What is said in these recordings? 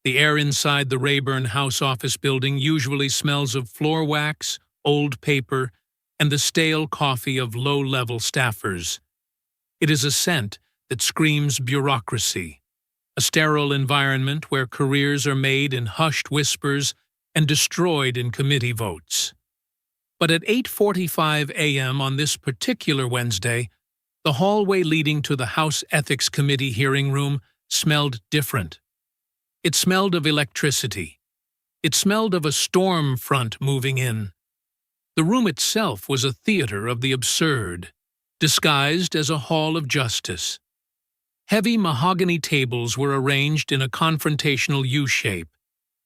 The air inside the Rayburn House office building usually smells of floor wax, old paper, and the stale coffee of low-level staffers. It is a scent that screams bureaucracy, a sterile environment where careers are made in hushed whispers and destroyed in committee votes. But at 8:45 a.m. on this particular Wednesday, the hallway leading to the House Ethics Committee hearing room smelled different. It smelled of electricity. It smelled of a storm front moving in. The room itself was a theater of the absurd, disguised as a hall of justice. Heavy mahogany tables were arranged in a confrontational U-shape,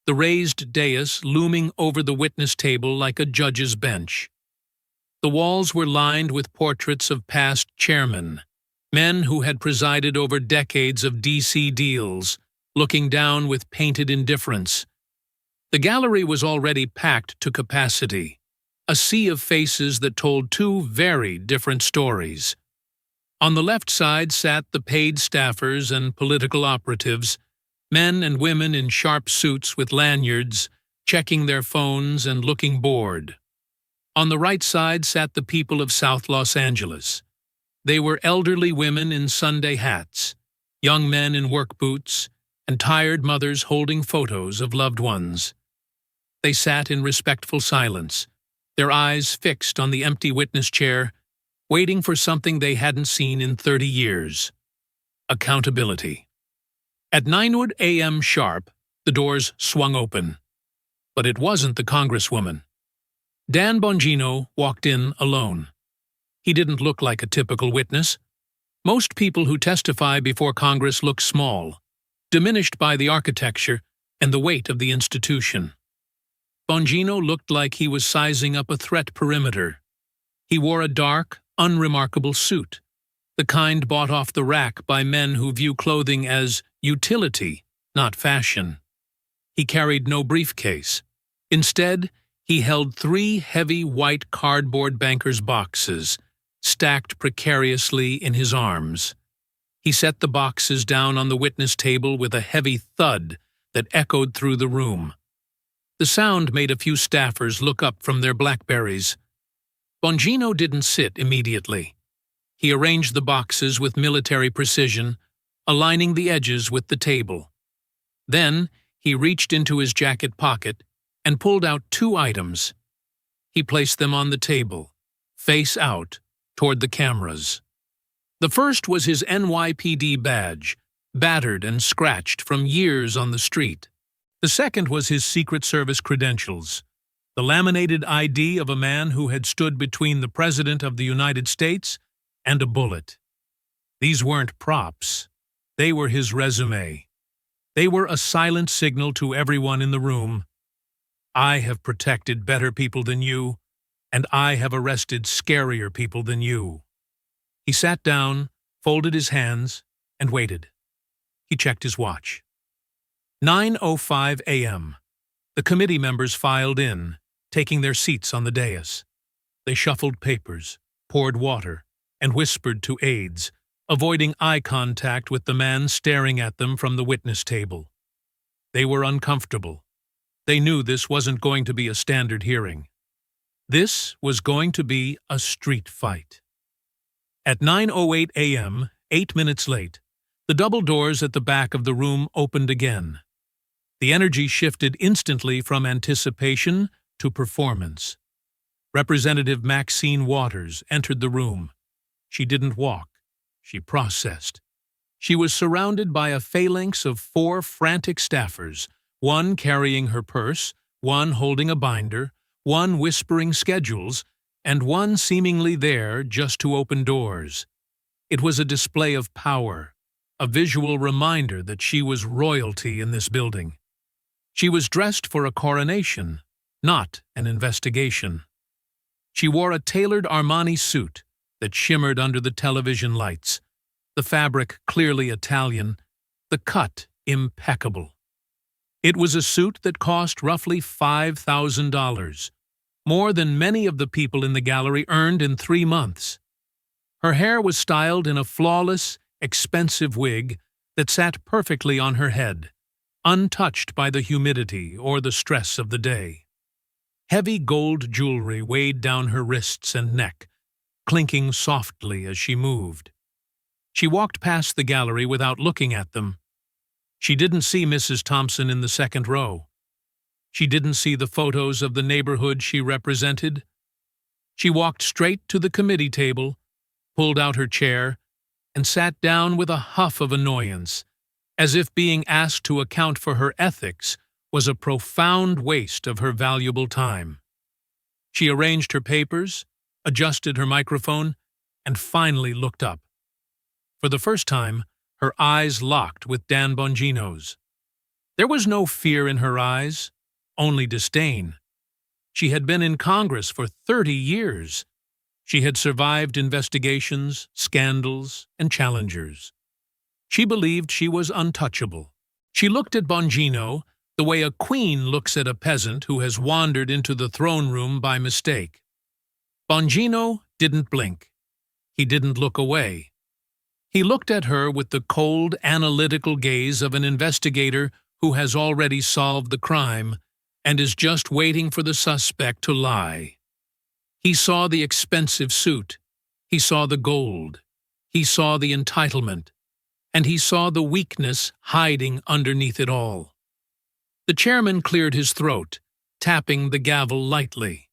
the raised dais looming over the witness table like a judge's bench. The walls were lined with portraits of past chairmen, men who had presided over decades of D.C. deals, looking down with painted indifference. The gallery was already packed to capacity, a sea of faces that told two very different stories. On the left side sat the paid staffers and political operatives, men and women in sharp suits with lanyards, checking their phones and looking bored. On the right side sat the people of South Los Angeles. They were elderly women in Sunday hats, young men in work boots, and tired mothers holding photos of loved ones. They sat in respectful silence, their eyes fixed on the empty witness chair, waiting for something they hadn't seen in 30 years. Accountability. At 9 a.m. sharp, the doors swung open. But it wasn't the Congresswoman. Dan Bongino walked in alone. He didn't look like a typical witness. Most people who testify before Congress look small, diminished by the architecture and the weight of the institution. Bongino looked like he was sizing up a threat perimeter. He wore a dark, unremarkable suit, the kind bought off the rack by men who view clothing as utility, not fashion. He carried no briefcase. Instead, he held 3 heavy white cardboard banker's boxes, stacked precariously in his arms. He set the boxes down on the witness table with a heavy thud that echoed through the room. The sound made a few staffers look up from their BlackBerries. Bongino didn't sit immediately. He arranged the boxes with military precision, aligning the edges with the table. Then, he reached into his jacket pocket and pulled out 2 items. He placed them on the table, face out, toward the cameras. The first was his NYPD badge, battered and scratched from years on the street. The second was his Secret Service credentials, the laminated ID of a man who had stood between the President of the United States and a bullet. These weren't props. They were his resume. They were a silent signal to everyone in the room. I have protected better people than you, and I have arrested scarier people than you. He sat down, folded his hands, and waited. He checked his watch. 9:05 a.m. The committee members filed in, taking their seats on the dais. They shuffled papers, poured water, and whispered to aides, avoiding eye contact with the man staring at them from the witness table. They were uncomfortable. They knew this wasn't going to be a standard hearing. This was going to be a street fight. At 9:08 a.m., 8 minutes late, the double doors at the back of the room opened again. The energy shifted instantly from anticipation to performance. Representative Maxine Waters entered the room. She didn't walk. She processed. She was surrounded by a phalanx of 4 frantic staffers, one carrying her purse, one holding a binder, one whispering schedules, and one seemingly there just to open doors. It was a display of power, a visual reminder that she was royalty in this building. She was dressed for a coronation, not an investigation. She wore a tailored Armani suit that shimmered under the television lights, the fabric clearly Italian, the cut impeccable. It was a suit that cost roughly $5,000, more than many of the people in the gallery earned in 3 months. Her hair was styled in a flawless, expensive wig that sat perfectly on her head, untouched by the humidity or the stress of the day. Heavy gold jewelry weighed down her wrists and neck, clinking softly as she moved. She walked past the gallery without looking at them. She didn't see Mrs. Thompson in the second row. She didn't see the photos of the neighborhood she represented. She walked straight to the committee table, pulled out her chair, and sat down with a huff of annoyance, as if being asked to account for her ethics was a profound waste of her valuable time. She arranged her papers, adjusted her microphone, and finally looked up. For the first time, her eyes locked with Dan Bongino's. There was no fear in her eyes, only disdain. She had been in Congress for 30 years. She had survived investigations, scandals, and challengers. She believed she was untouchable. She looked at Bongino the way a queen looks at a peasant who has wandered into the throne room by mistake. Bongino didn't blink. He didn't look away. He looked at her with the cold, analytical gaze of an investigator who has already solved the crime and is just waiting for the suspect to lie. He saw the expensive suit. He saw the gold. He saw the entitlement. And he saw the weakness hiding underneath it all. The chairman cleared his throat, tapping the gavel lightly.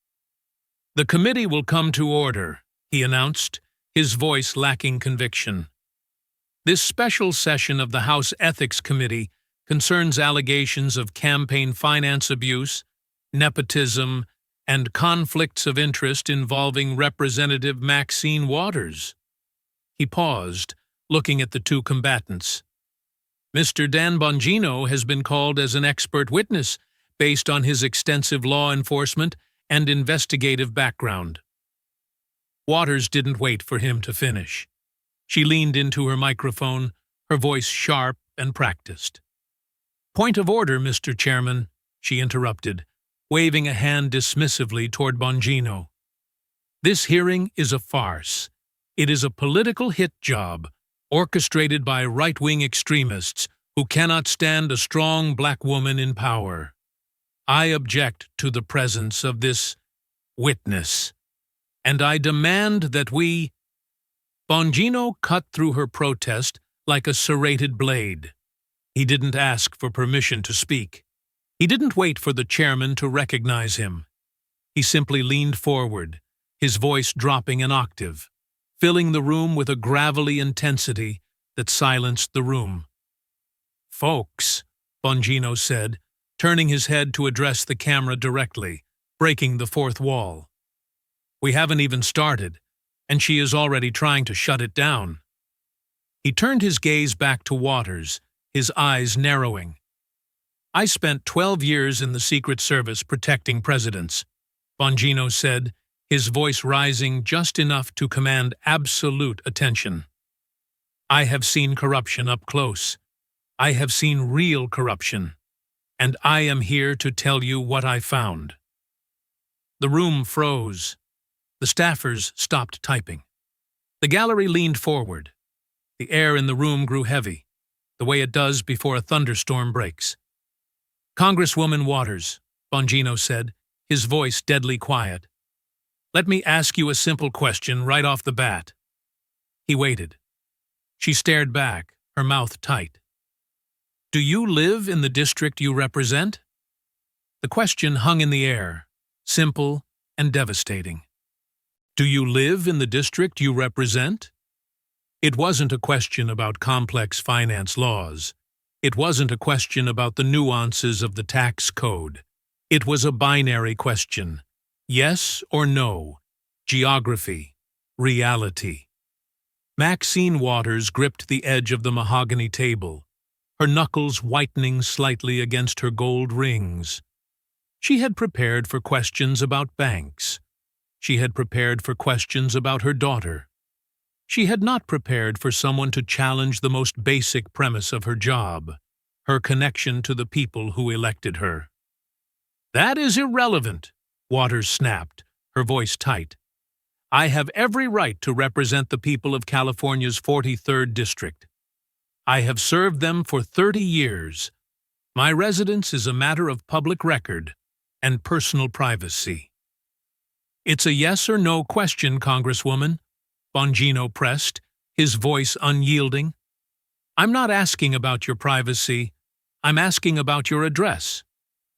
"The committee will come to order," he announced, his voice lacking conviction. "This special session of the House Ethics Committee concerns allegations of campaign finance abuse, nepotism, and conflicts of interest involving Representative Maxine Waters." He paused, looking at the two combatants. "Mr. Dan Bongino has been called as an expert witness based on his extensive law enforcement and investigative background." Waters didn't wait for him to finish. She leaned into her microphone, her voice sharp and practiced. "Point of order, Mr. Chairman," she interrupted, waving a hand dismissively toward Bongino. "This hearing is a farce. It is a political hit job, orchestrated by right-wing extremists who cannot stand a strong black woman in power. I object to the presence of this witness, and I demand that we—" Bongino cut through her protest like a serrated blade. He didn't ask for permission to speak. He didn't wait for the chairman to recognize him. He simply leaned forward, his voice dropping an octave, filling the room with a gravelly intensity that silenced the room. "Folks," Bongino said, turning his head to address the camera directly, breaking the fourth wall. "We haven't even started, and she is already trying to shut it down." He turned his gaze back to Waters, his eyes narrowing. "I spent 12 years in the Secret Service protecting presidents," Bongino said, his voice rising just enough to command absolute attention. "I have seen corruption up close. I have seen real corruption. And I am here to tell you what I found." The room froze. The staffers stopped typing. The gallery leaned forward. The air in the room grew heavy, the way it does before a thunderstorm breaks. "Congresswoman Waters," Bongino said, his voice deadly quiet, "let me ask you a simple question right off the bat." He waited. She stared back, her mouth tight. "Do you live in the district you represent?" The question hung in the air, simple and devastating. "Do you live in the district you represent?" It wasn't a question about complex finance laws. It wasn't a question about the nuances of the tax code. It was a binary question. Yes or no. Geography. Reality. Maxine Waters gripped the edge of the mahogany table, her knuckles whitening slightly against her gold rings. She had prepared for questions about banks. She had prepared for questions about her daughter. She had not prepared for someone to challenge the most basic premise of her job, her connection to the people who elected her. "That is irrelevant," Waters snapped, her voice tight. "I have every right to represent the people of California's 43rd District. I have served them for 30 years. My residence is a matter of public record and personal privacy. It's a yes or no question, Congresswoman, Bongino pressed, his voice unyielding. I'm not asking about your privacy. I'm asking about your address.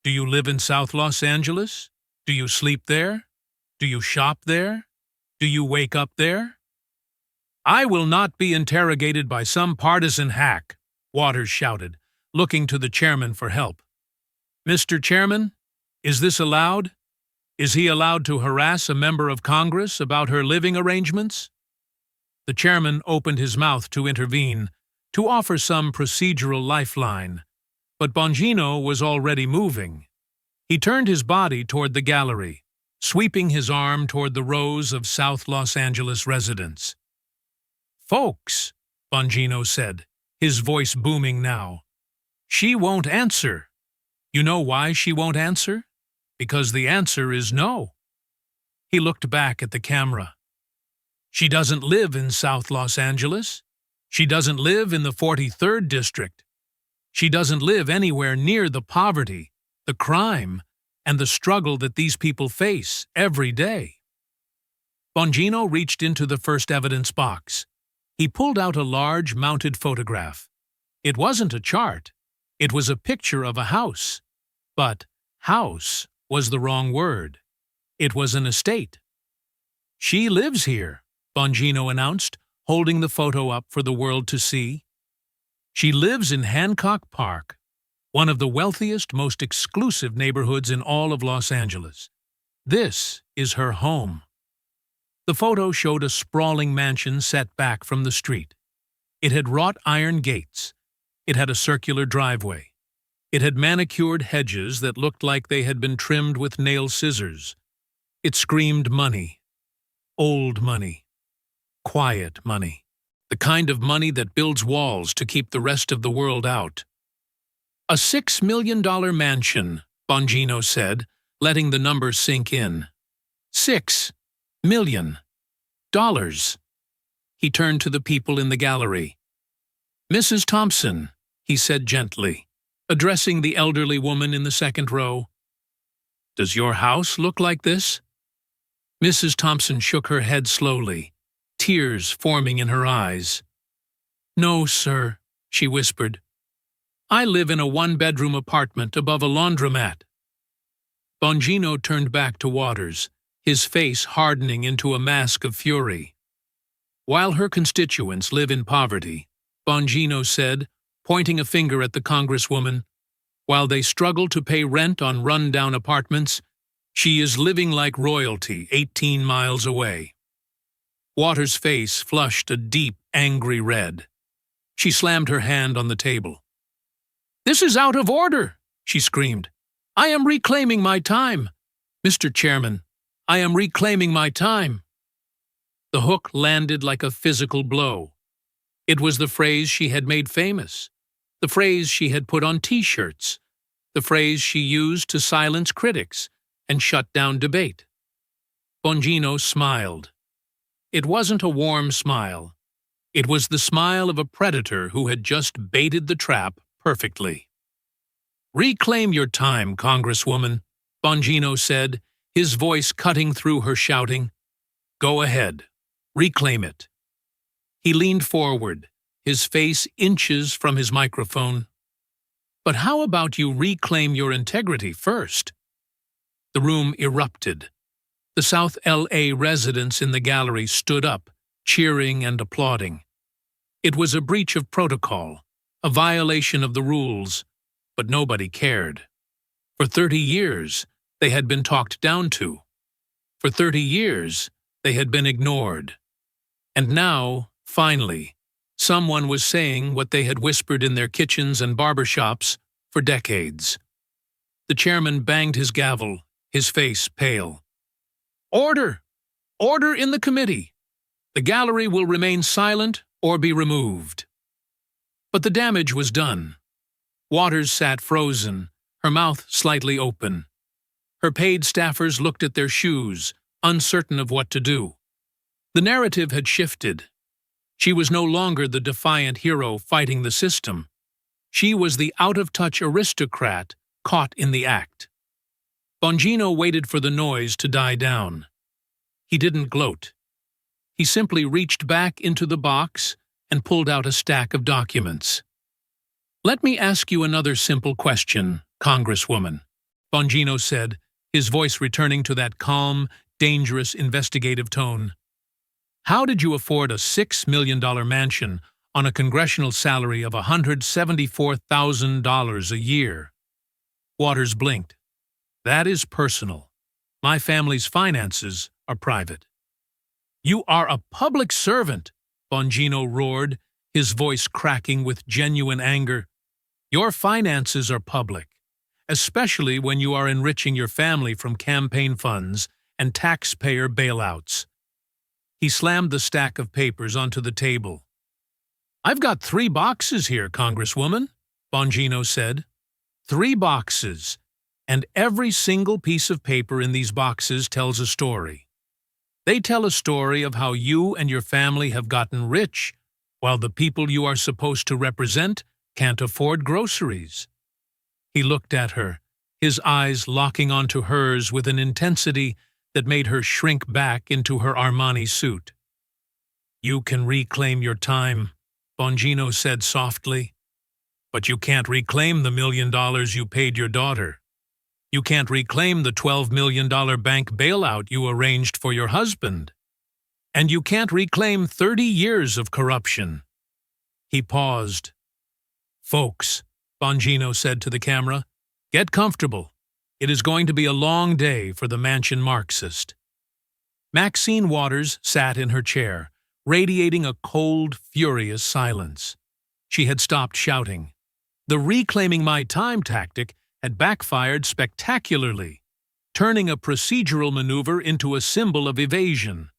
Do you live in South Los Angeles? Do you sleep there? Do you shop there? Do you wake up there? I will not be interrogated by some partisan hack, Waters shouted, looking to the chairman for help. Mr. Chairman, is this allowed? Is he allowed to harass a member of Congress about her living arrangements? The chairman opened his mouth to intervene, to offer some procedural lifeline, but Bongino was already moving. He turned his body toward the gallery, sweeping his arm toward the rows of South Los Angeles residents. Folks, Bongino said, his voice booming now, she won't answer. You know why she won't answer? Because the answer is no. He looked back at the camera. She doesn't live in South Los Angeles. She doesn't live in the 43rd District. She doesn't live anywhere near the poverty, the crime, and the struggle that these people face every day. Bongino reached into the first evidence box. He pulled out a large mounted photograph. It wasn't a chart. It was a picture of a house. But house was the wrong word. It was an estate. She lives here, Bongino announced, holding the photo up for the world to see. She lives in Hancock Park, one of the wealthiest, most exclusive neighborhoods in all of Los Angeles. This is her home. The photo showed a sprawling mansion set back from the street. It had wrought iron gates. It had a circular driveway. It had manicured hedges that looked like they had been trimmed with nail scissors. It screamed money. Old money. Quiet money. The kind of money that builds walls to keep the rest of the world out. A $6 million mansion, Bongino said, letting the number sink in. $6 million. He turned to the people in the gallery. Mrs. Thompson, he said gently, addressing the elderly woman in the second row. Does your house look like this? Mrs. Thompson shook her head slowly, tears forming in her eyes. No, sir, she whispered. I live in a one-bedroom apartment above a laundromat. Bongino turned back to Waters, his face hardening into a mask of fury. While her constituents live in poverty, Bongino said, pointing a finger at the Congresswoman, while they struggle to pay rent on run-down apartments, she is living like royalty 18 miles away. Waters' face flushed a deep, angry red. She slammed her hand on the table. This is out of order, she screamed. I am reclaiming my time. Mr. Chairman, I am reclaiming my time. The hook landed like a physical blow. It was the phrase she had made famous, the phrase she had put on T-shirts, the phrase she used to silence critics and shut down debate. Bongino smiled. It wasn't a warm smile. It was the smile of a predator who had just baited the trap perfectly. Reclaim your time, Congresswoman, Bongino said, his voice cutting through her shouting. Go ahead. Reclaim it. He leaned forward, his face inches from his microphone. But how about you reclaim your integrity first? The room erupted. The South L.A. residents in the gallery stood up, cheering and applauding. It was a breach of protocol, a violation of the rules, but nobody cared. For 30 years, they had been talked down to. For 30 years, they had been ignored. And now, finally, someone was saying what they had whispered in their kitchens and barbershops for decades. The chairman banged his gavel, his face pale. Order! Order in the committee! The gallery will remain silent or be removed. But the damage was done. Waters sat frozen, her mouth slightly open. Her paid staffers looked at their shoes, uncertain of what to do. The narrative had shifted. She was no longer the defiant hero fighting the system. She was the out-of-touch aristocrat caught in the act. Bongino waited for the noise to die down. He didn't gloat. He simply reached back into the box and pulled out a stack of documents. "Let me ask you another simple question, Congresswoman," Bongino said, his voice returning to that calm, dangerous, investigative tone. "How did you afford a $6 million mansion on a congressional salary of $174,000 a year?" Waters blinked. "That is personal. My family's finances are private." "You are a public servant," Bongino roared, his voice cracking with genuine anger. "Your finances are public, especially when you are enriching your family from campaign funds and taxpayer bailouts." He slammed the stack of papers onto the table. "I've got 3 boxes here, Congresswoman," Bongino said. 3 boxes, and every single piece of paper in these boxes tells a story. They tell a story of how you and your family have gotten rich, while the people you are supposed to represent can't afford groceries. He looked at her, his eyes locking onto hers with an intensity that made her shrink back into her Armani suit. "You can reclaim your time," Bongino said softly. "But you can't reclaim the $1 million you paid your daughter. You can't reclaim the $12 million bank bailout you arranged for your husband. And you can't reclaim 30 years of corruption." He paused. "Folks," Bongino said to the camera, "get comfortable. It is going to be a long day for the mansion Marxist." Maxine Waters sat in her chair, radiating a cold, furious silence. She had stopped shouting. The reclaiming my time tactic had backfired spectacularly, turning a procedural maneuver into a symbol of evasion.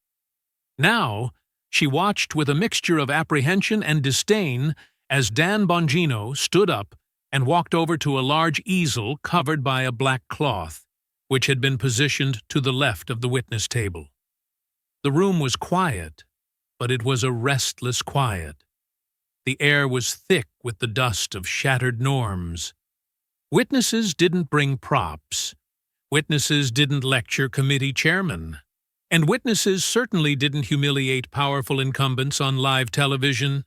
Now, she watched with a mixture of apprehension and disdain as Dan Bongino stood up and walked over to a large easel covered by a black cloth, which had been positioned to the left of the witness table. The room was quiet, but it was a restless quiet. The air was thick with the dust of shattered norms. Witnesses didn't bring props. Witnesses didn't lecture committee chairmen. And witnesses certainly didn't humiliate powerful incumbents on live television.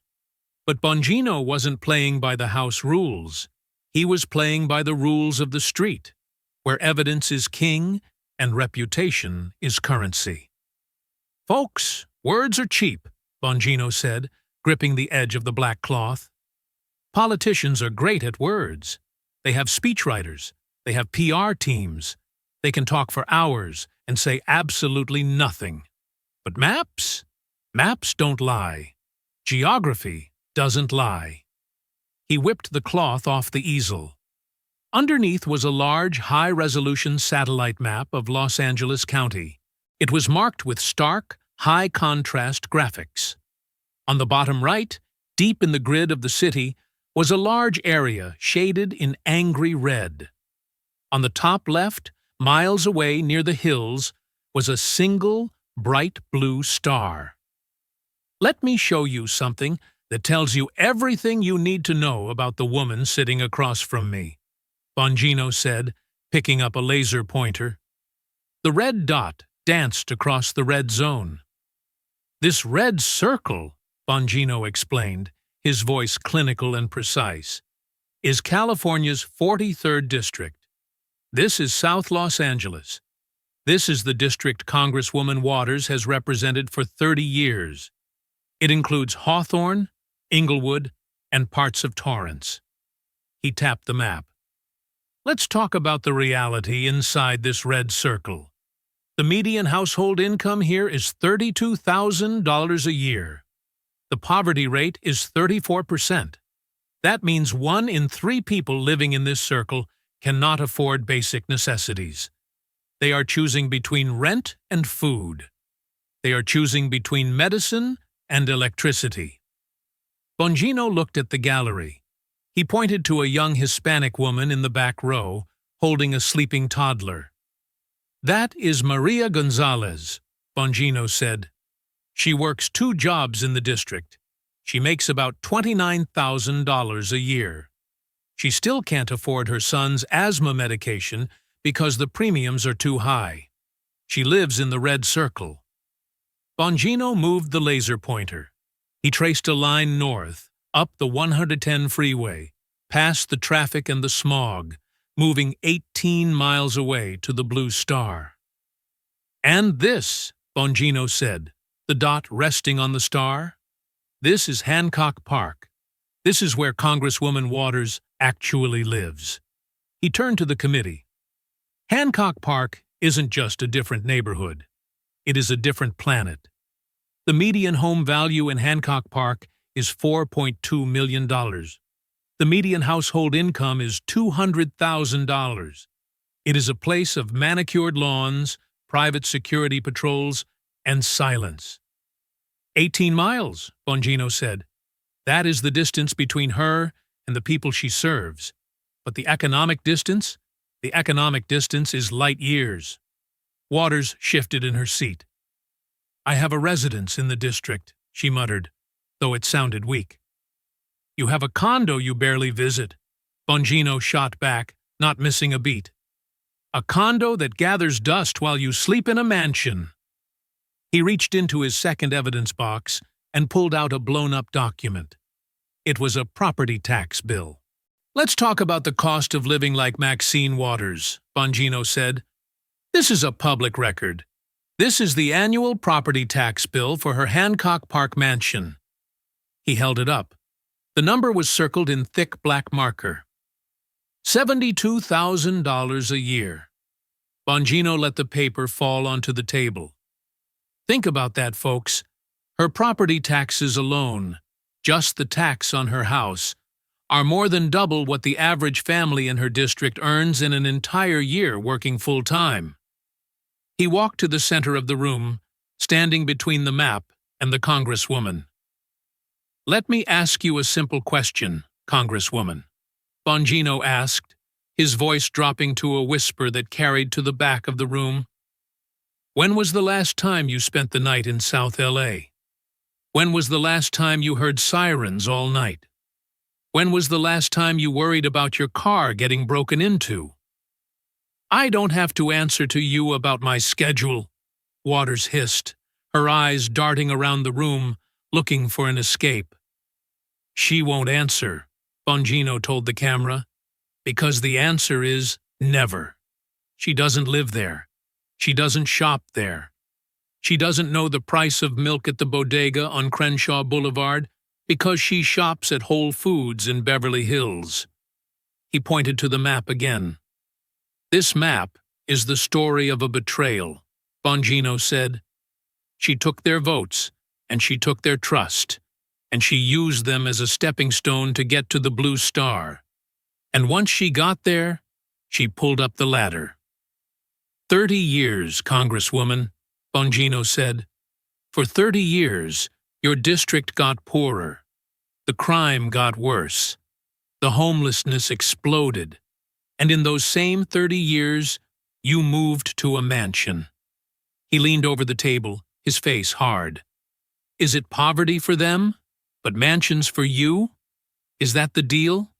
But Bongino wasn't playing by the House rules. He was playing by the rules of the street, where evidence is king and reputation is currency. "Folks, words are cheap," Bongino said, gripping the edge of the black cloth. "Politicians are great at words. They have speechwriters. They have PR teams. They can talk for hours and say absolutely nothing. But maps? Maps don't lie. Geography doesn't lie." He whipped the cloth off the easel. Underneath was a large, high-resolution satellite map of Los Angeles County. It was marked with stark, high-contrast graphics. On the bottom right, deep in the grid of the city, was a large area shaded in angry red. On the top left, miles away near the hills, was a single, bright blue star. "Let me show you something that tells you everything you need to know about the woman sitting across from me," Bongino said, picking up a laser pointer. The red dot danced across the red zone. "This red circle," Bongino explained, his voice clinical and precise, "is California's 43rd district. This is South Los Angeles. This is the district Congresswoman Waters has represented for 30 years. It includes Hawthorne, Inglewood, and parts of Torrance." He tapped the map. "Let's talk about the reality inside this red circle. The median household income here is $32,000 a year. The poverty rate is 34%. That means 1 in 3 people living in this circle cannot afford basic necessities. They are choosing between rent and food. They are choosing between medicine and electricity." Bongino looked at the gallery. He pointed to a young Hispanic woman in the back row, holding a sleeping toddler. "That is Maria Gonzalez," Bongino said. "She works 2 jobs in the district. She makes about $29,000 a year. She still can't afford her son's asthma medication because the premiums are too high. She lives in the red circle. Bongino moved the laser pointer. He traced a line north, up the 110 freeway, past the traffic and the smog, moving 18 miles away to the blue star. "And this," Bongino said, the dot resting on the star, "this is Hancock Park. This is where Congresswoman Waters actually lives." He turned to the committee. Hancock Park isn't just a different neighborhood. It is a different planet. The median home value in Hancock Park is $4.2 million. The median household income is $200,000. It is a place of manicured lawns, private security patrols, and silence. 18 miles, Bongino said. That is the distance between her and the people she serves. But the economic distance? The economic distance is light years. Waters shifted in her seat. "I have a residence in the district," she muttered, though it sounded weak. "You have a condo you barely visit," Bongino shot back, not missing a beat. "A condo that gathers dust while you sleep in a mansion." He reached into his second evidence box and pulled out a blown-up document. It was a property tax bill. "Let's talk about the cost of living like Maxine Waters," Bongino said. "This is a public record. This is the annual property tax bill for her Hancock Park mansion." He held it up. The number was circled in thick black marker. $72,000 a year. Bongino let the paper fall onto the table. Think about that, folks. Her property taxes alone, just the tax on her house, are more than double what the average family in her district earns in an entire year working full-time. He walked to the center of the room, standing between the map and the Congresswoman. "Let me ask you a simple question, Congresswoman," Bongino asked, his voice dropping to a whisper that carried to the back of the room. "When was the last time you spent the night in South L.A.? When was the last time you heard sirens all night? When was the last time you worried about your car getting broken into?" "I don't have to answer to you about my schedule," Waters hissed, her eyes darting around the room, looking for an escape. "She won't answer," Bongino told the camera, "because the answer is never. She doesn't live there. She doesn't shop there. She doesn't know the price of milk at the bodega on Crenshaw Boulevard because she shops at Whole Foods in Beverly Hills." He pointed to the map again. "This map is the story of a betrayal," Bongino said. "She took their votes, and she took their trust, and she used them as a stepping stone to get to the blue star. And once she got there, she pulled up the ladder." 30 years, Congresswoman," Bongino said. "For 30 years, your district got poorer. The crime got worse. The homelessness exploded. And in those same 30 years, you moved to a mansion." He leaned over the table, his face hard. "Is it poverty for them, but mansions for you? Is that the deal?"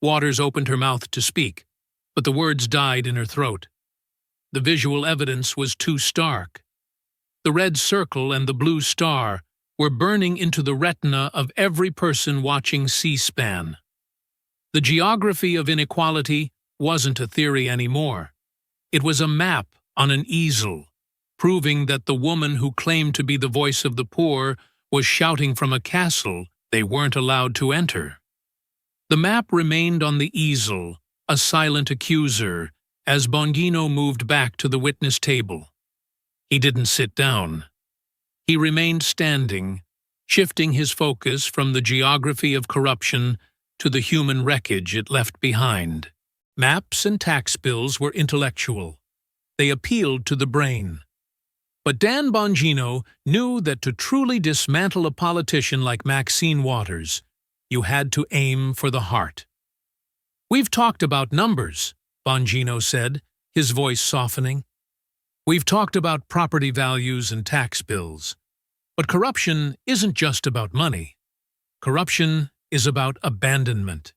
Waters opened her mouth to speak, but the words died in her throat. The visual evidence was too stark. The red circle and the blue star were burning into the retina of every person watching C-SPAN. The geography of inequality wasn't a theory anymore. It was a map on an easel, proving that the woman who claimed to be the voice of the poor was shouting from a castle they weren't allowed to enter. The map remained on the easel, a silent accuser, as Bongino moved back to the witness table. He didn't sit down. He remained standing, shifting his focus from the geography of corruption to the human wreckage it left behind. Maps and tax bills were intellectual. They appealed to the brain. But Dan Bongino knew that to truly dismantle a politician like Maxine Waters, you had to aim for the heart. "We've talked about numbers," Bongino said, his voice softening. "We've talked about property values and tax bills. But corruption isn't just about money. Corruption is about abandonment.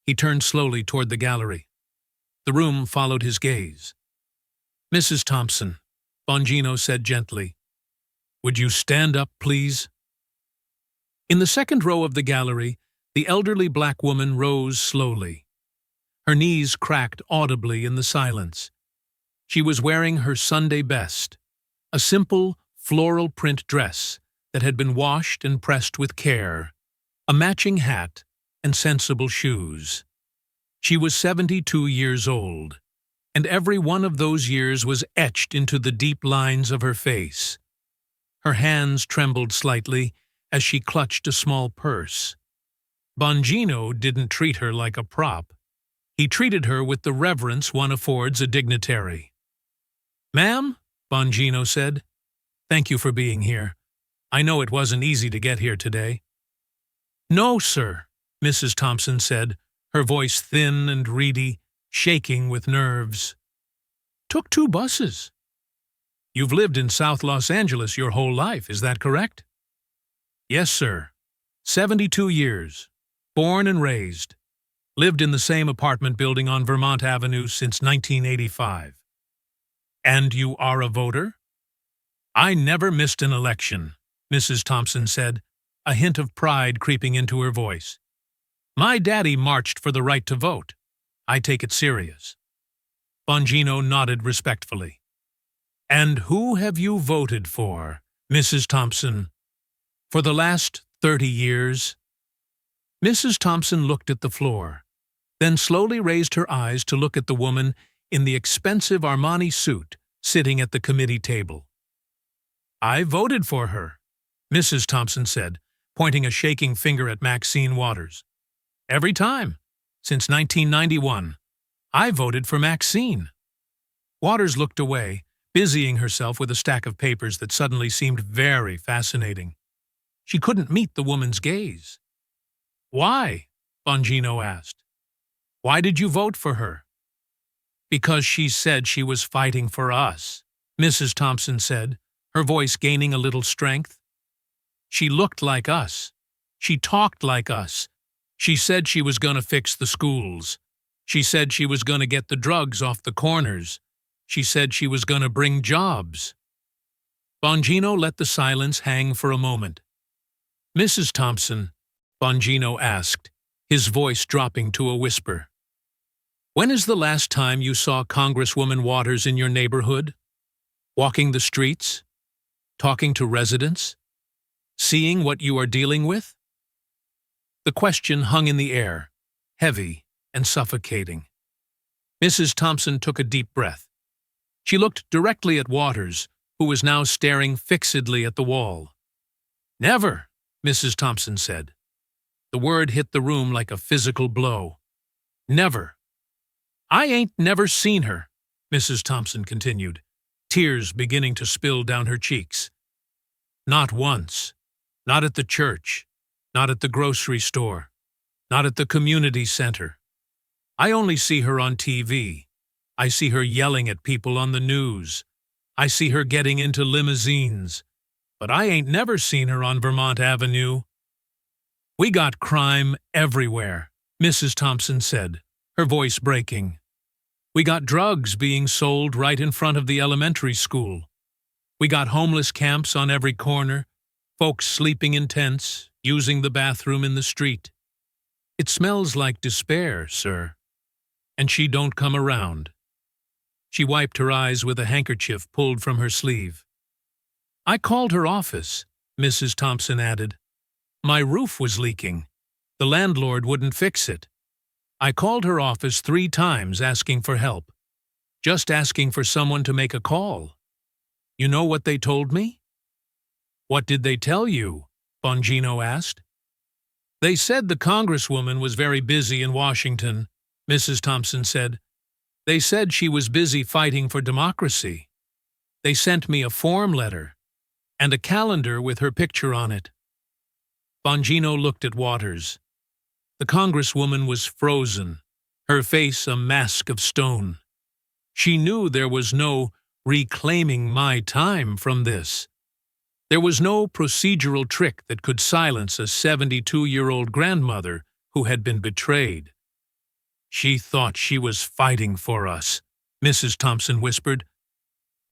He turned slowly toward the gallery. The room followed his gaze. "Mrs. Thompson," Bongino said gently, "would you stand up, please?" In the second row of the gallery, the elderly black woman rose slowly. Her knees cracked audibly in the silence. She was wearing her Sunday best, a simple, floral print dress that had been washed and pressed with care, a matching hat, and sensible shoes. She was 72 years old, and every one of those years was etched into the deep lines of her face. Her hands trembled slightly as she clutched a small purse. Bongino didn't treat her like a prop. He treated her with the reverence one affords a dignitary. "Ma'am," Bongino said, "thank you for being here. I know it wasn't easy to get here today." "No, sir," Mrs. Thompson said, her voice thin and reedy, shaking with nerves. "Took 2 buses." "You've lived in South Los Angeles your whole life, is that correct?" "Yes, sir. 72 years. Born and raised. Lived in the same apartment building on Vermont Avenue since 1985. "And you are a voter?" "I never missed an election," Mrs. Thompson said, a hint of pride creeping into her voice. "My daddy marched for the right to vote. I take it serious." Bongino nodded respectfully. "And who have you voted for, Mrs. Thompson?" "For the last 30 years." Mrs. Thompson looked at the floor, then slowly raised her eyes to look at the woman in the expensive Armani suit sitting at the committee table. "I voted for her," Mrs. Thompson said, pointing a shaking finger at Maxine Waters. "Every time, since 1991, I voted for Maxine." Waters looked away, busying herself with a stack of papers that suddenly seemed very fascinating. She couldn't meet the woman's gaze. "Why?" Bongino asked. "Why did you vote for her?" "Because she said she was fighting for us," Mrs. Thompson said, her voice gaining a little strength. "She looked like us. She talked like us. She said she was going to fix the schools. She said she was going to get the drugs off the corners. She said she was going to bring jobs." Bongino let the silence hang for a moment. "Mrs. Thompson," Bongino asked, his voice dropping to a whisper, "when is the last time you saw Congresswoman Waters in your neighborhood? Walking the streets? Talking to residents? Seeing what you are dealing with?" The question hung in the air, heavy and suffocating. Mrs. Thompson took a deep breath. She looked directly at Waters, who was now staring fixedly at the wall. "Never," Mrs. Thompson said. The word hit the room like a physical blow. "Never." "I ain't never seen her," Mrs. Thompson continued, tears beginning to spill down her cheeks. "Not once. Not at the church. Not at the grocery store. Not at the community center. I only see her on TV. I see her yelling at people on the news. I see her getting into limousines. But I ain't never seen her on Vermont Avenue." "We got crime everywhere," Mrs. Thompson said, her voice breaking. "We got drugs being sold right in front of the elementary school. We got homeless camps on every corner, folks sleeping in tents, using the bathroom in the street. It smells like despair, sir. And she don't come around." She wiped her eyes with a handkerchief pulled from her sleeve. "I called her office," Mrs. Thompson added. "My roof was leaking. The landlord wouldn't fix it. I called her office 3 times asking for help. Just asking for someone to make a call. You know what they told me?" "What did they tell you?" Bongino asked. "They said the Congresswoman was very busy in Washington," Mrs. Thompson said. "They said she was busy fighting for democracy. They sent me a form letter and a calendar with her picture on it." Bongino looked at Waters. The Congresswoman was frozen, her face a mask of stone. She knew there was no reclaiming my time from this. There was no procedural trick that could silence a 72-year-old grandmother who had been betrayed. She thought she was fighting for us, Mrs. Thompson whispered,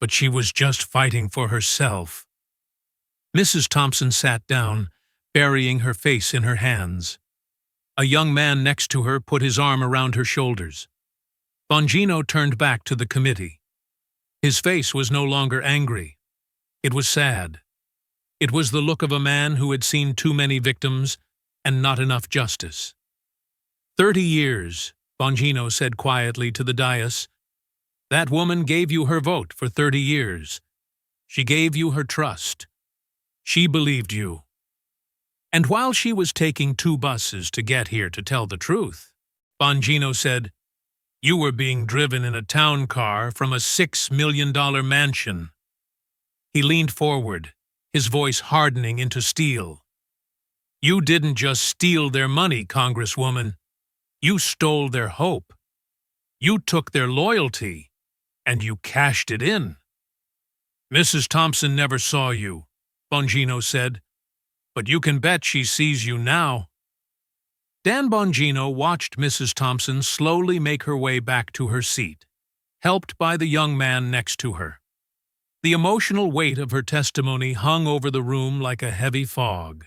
but she was just fighting for herself. Mrs. Thompson sat down, burying her face in her hands. A young man next to her put his arm around her shoulders. Bongino turned back to the committee. His face was no longer angry. It was sad. It was the look of a man who had seen too many victims and not enough justice. 30 years, Bongino said quietly to the dais. That woman gave you her vote for 30 years. She gave you her trust. She believed you. And while she was taking 2 buses to get here to tell the truth, Bongino said, you were being driven in a town car from a $6 million mansion. He leaned forward, his voice hardening into steel. You didn't just steal their money, Congresswoman. You stole their hope. You took their loyalty, and you cashed it in. Mrs. Thompson never saw you, Bongino said, but you can bet she sees you now. Dan Bongino watched Mrs. Thompson slowly make her way back to her seat, helped by the young man next to her. The emotional weight of her testimony hung over the room like a heavy fog.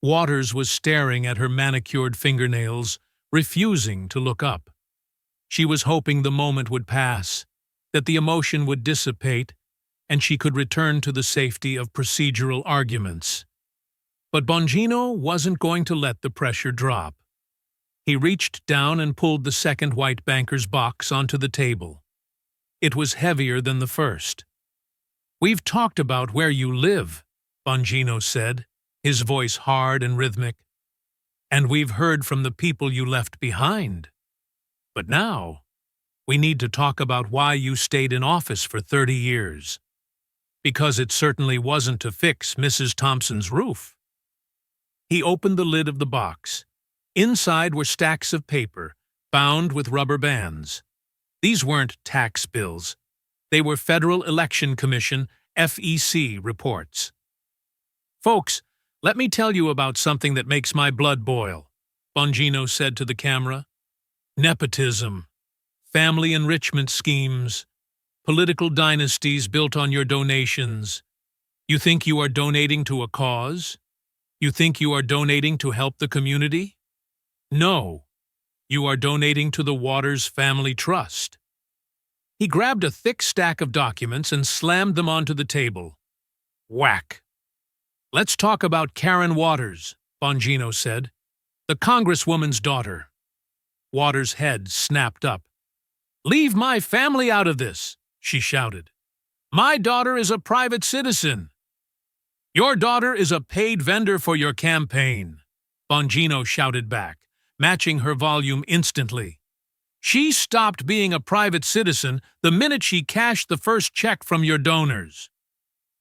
Waters was staring at her manicured fingernails, refusing to look up. She was hoping the moment would pass, that the emotion would dissipate, and she could return to the safety of procedural arguments. But Bongino wasn't going to let the pressure drop. He reached down and pulled the second white banker's box onto the table. It was heavier than the first. We've talked about where you live, Bongino said, his voice hard and rhythmic. And we've heard from the people you left behind. But now, we need to talk about why you stayed in office for 30 years. Because it certainly wasn't to fix Mrs. Thompson's roof. He opened the lid of the box. Inside were stacks of paper, bound with rubber bands. These weren't tax bills. They were Federal Election Commission, FEC, reports. Folks, let me tell you about something that makes my blood boil, Bongino said to the camera. Nepotism, family enrichment schemes, political dynasties built on your donations. You think you are donating to a cause? You think you are donating to help the community? No, you are donating to the Waters Family Trust. He grabbed a thick stack of documents and slammed them onto the table. Whack. Let's talk about Karen Waters, Bongino said, the Congresswoman's daughter. Waters' head snapped up. Leave my family out of this, she shouted. My daughter is a private citizen. Your daughter is a paid vendor for your campaign, Bongino shouted back, matching her volume instantly. She stopped being a private citizen the minute she cashed the first check from your donors.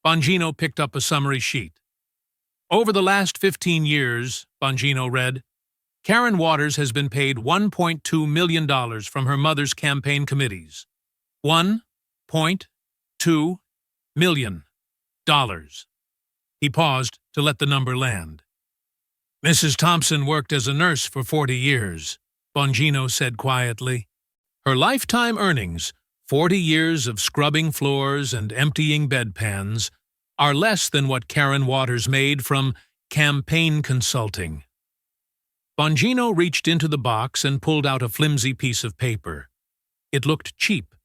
Bongino picked up a summary sheet. Over the last 15 years, Bongino read, Karen Waters has been paid $1.2 million from her mother's campaign committees. $1.2 million. He paused to let the number land. Mrs. Thompson worked as a nurse for 40 years, Bongino said quietly. Her lifetime earnings, 40 years of scrubbing floors and emptying bedpans, are less than what Karen Waters made from campaign consulting. Bongino reached into the box and pulled out a flimsy piece of paper. It looked cheap.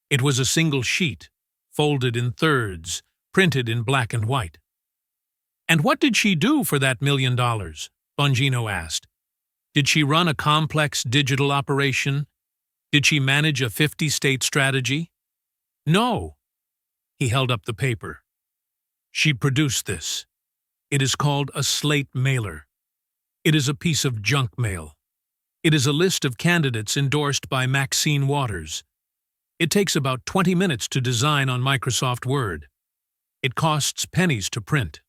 It was a single sheet, folded in thirds, printed in black and white. And what did she do for that $1 million? Bongino asked. Did she run a complex digital operation? Did she manage a 50-state strategy? No. He held up the paper. She produced this. It is called a slate mailer. It is a piece of junk mail. It is a list of candidates endorsed by Maxine Waters. It takes about 20 minutes to design on Microsoft Word. It costs pennies to print.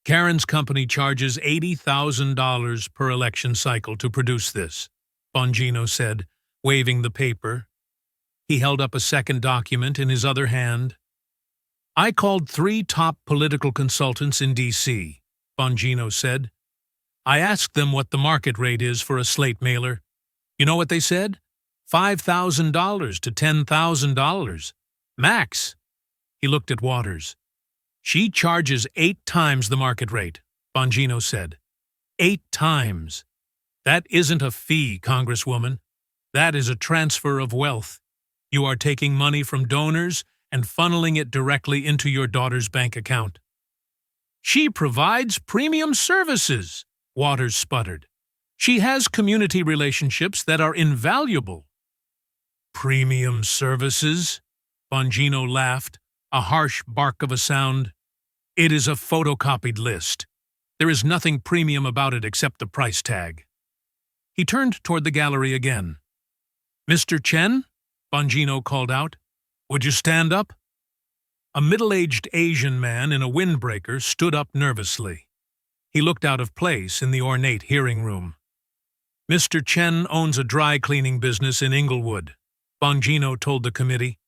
Karen's company charges $80,000 per election cycle to produce this, Bongino said, waving the paper. He held up a second document in his other hand. I called 3 top political consultants in D.C., Bongino said. I asked them what the market rate is for a slate mailer. You know what they said? $5,000 to $10,000. Max. He looked at Waters. She charges 8 times the market rate, Bongino said. 8 times. That isn't a fee, Congresswoman. That is a transfer of wealth. You are taking money from donors and funneling it directly into your daughter's bank account. She provides premium services, Waters sputtered. She has community relationships that are invaluable. Premium services? Bongino laughed, a harsh bark of a sound. It is a photocopied list. There is nothing premium about it except the price tag. He turned toward the gallery again. Mr. Chen? Bongino called out. Would you stand up? A middle-aged Asian man in a windbreaker stood up nervously. He looked out of place in the ornate hearing room. Mr. Chen owns a dry cleaning business in Inglewood, Bongino told the committee.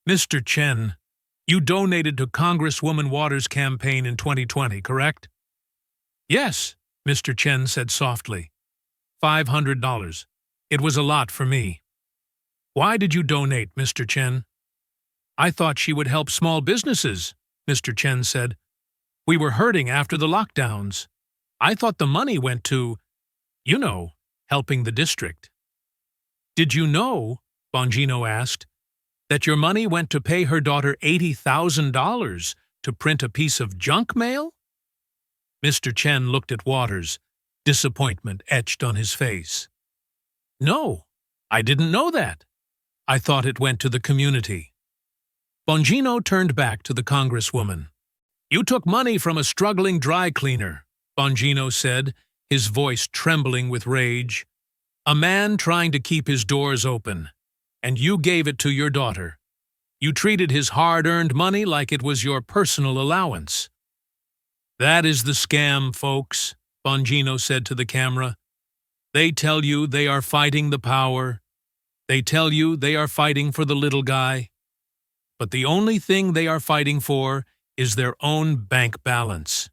Mr. Chen, you donated to Congresswoman Waters' campaign in 2020, correct? Yes, Mr. Chen said softly. $500. It was a lot for me. Why did you donate, Mr. Chen? I thought she would help small businesses, Mr. Chen said. We were hurting after the lockdowns. I thought the money went to, helping the district. Did you know, Bongino asked, that your money went to pay her daughter $80,000 to print a piece of junk mail? Mr. Chen looked at Waters, disappointment etched on his face. No, I didn't know that. I thought it went to the community. Bongino turned back to the Congresswoman. You took money from a struggling dry cleaner, Bongino said, his voice trembling with rage. A man trying to keep his doors open, and you gave it to your daughter. You treated his hard-earned money like it was your personal allowance. That is the scam, folks, Bongino said to the camera. They tell you they are fighting the power. They tell you they are fighting for the little guy. But the only thing they are fighting for is their own bank balance.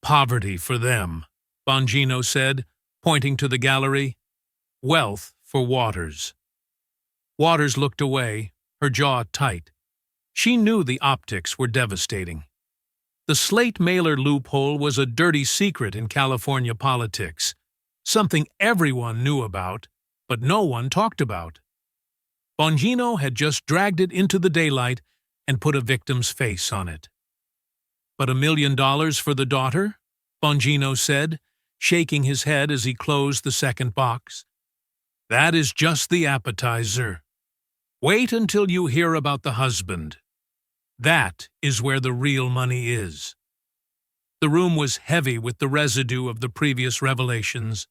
Poverty for them, Bongino said, pointing to the gallery. Wealth for Waters. Waters looked away, her jaw tight. She knew the optics were devastating. The slate mailer loophole was a dirty secret in California politics, something everyone knew about, but no one talked about. Bongino had just dragged it into the daylight and put a victim's face on it. But $1 million for the daughter? Bongino said, shaking his head as he closed the second box. That is just the appetizer. Wait until you hear about the husband. That is where the real money is. The room was heavy with the residue of the previous revelations.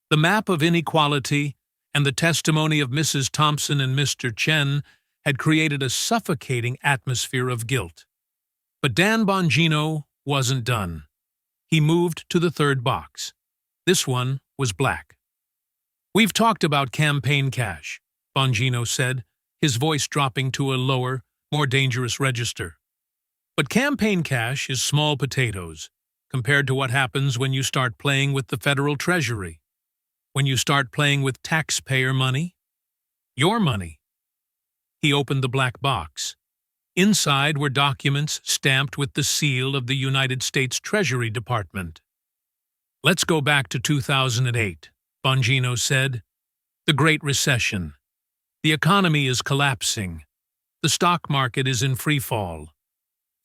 The map of inequality and the testimony of Mrs. Thompson and Mr. Chen had created a suffocating atmosphere of guilt. But Dan Bongino wasn't done. He moved to the third box. This one was black. We've talked about campaign cash, Bongino said, his voice dropping to a lower, more dangerous register. But campaign cash is small potatoes compared to what happens when you start playing with the federal treasury, when you start playing with taxpayer money, your money. He opened the black box. Inside were documents stamped with the seal of the United States Treasury Department. Let's go back to 2008, Bongino said. The Great Recession. The economy is collapsing. The stock market is in free fall.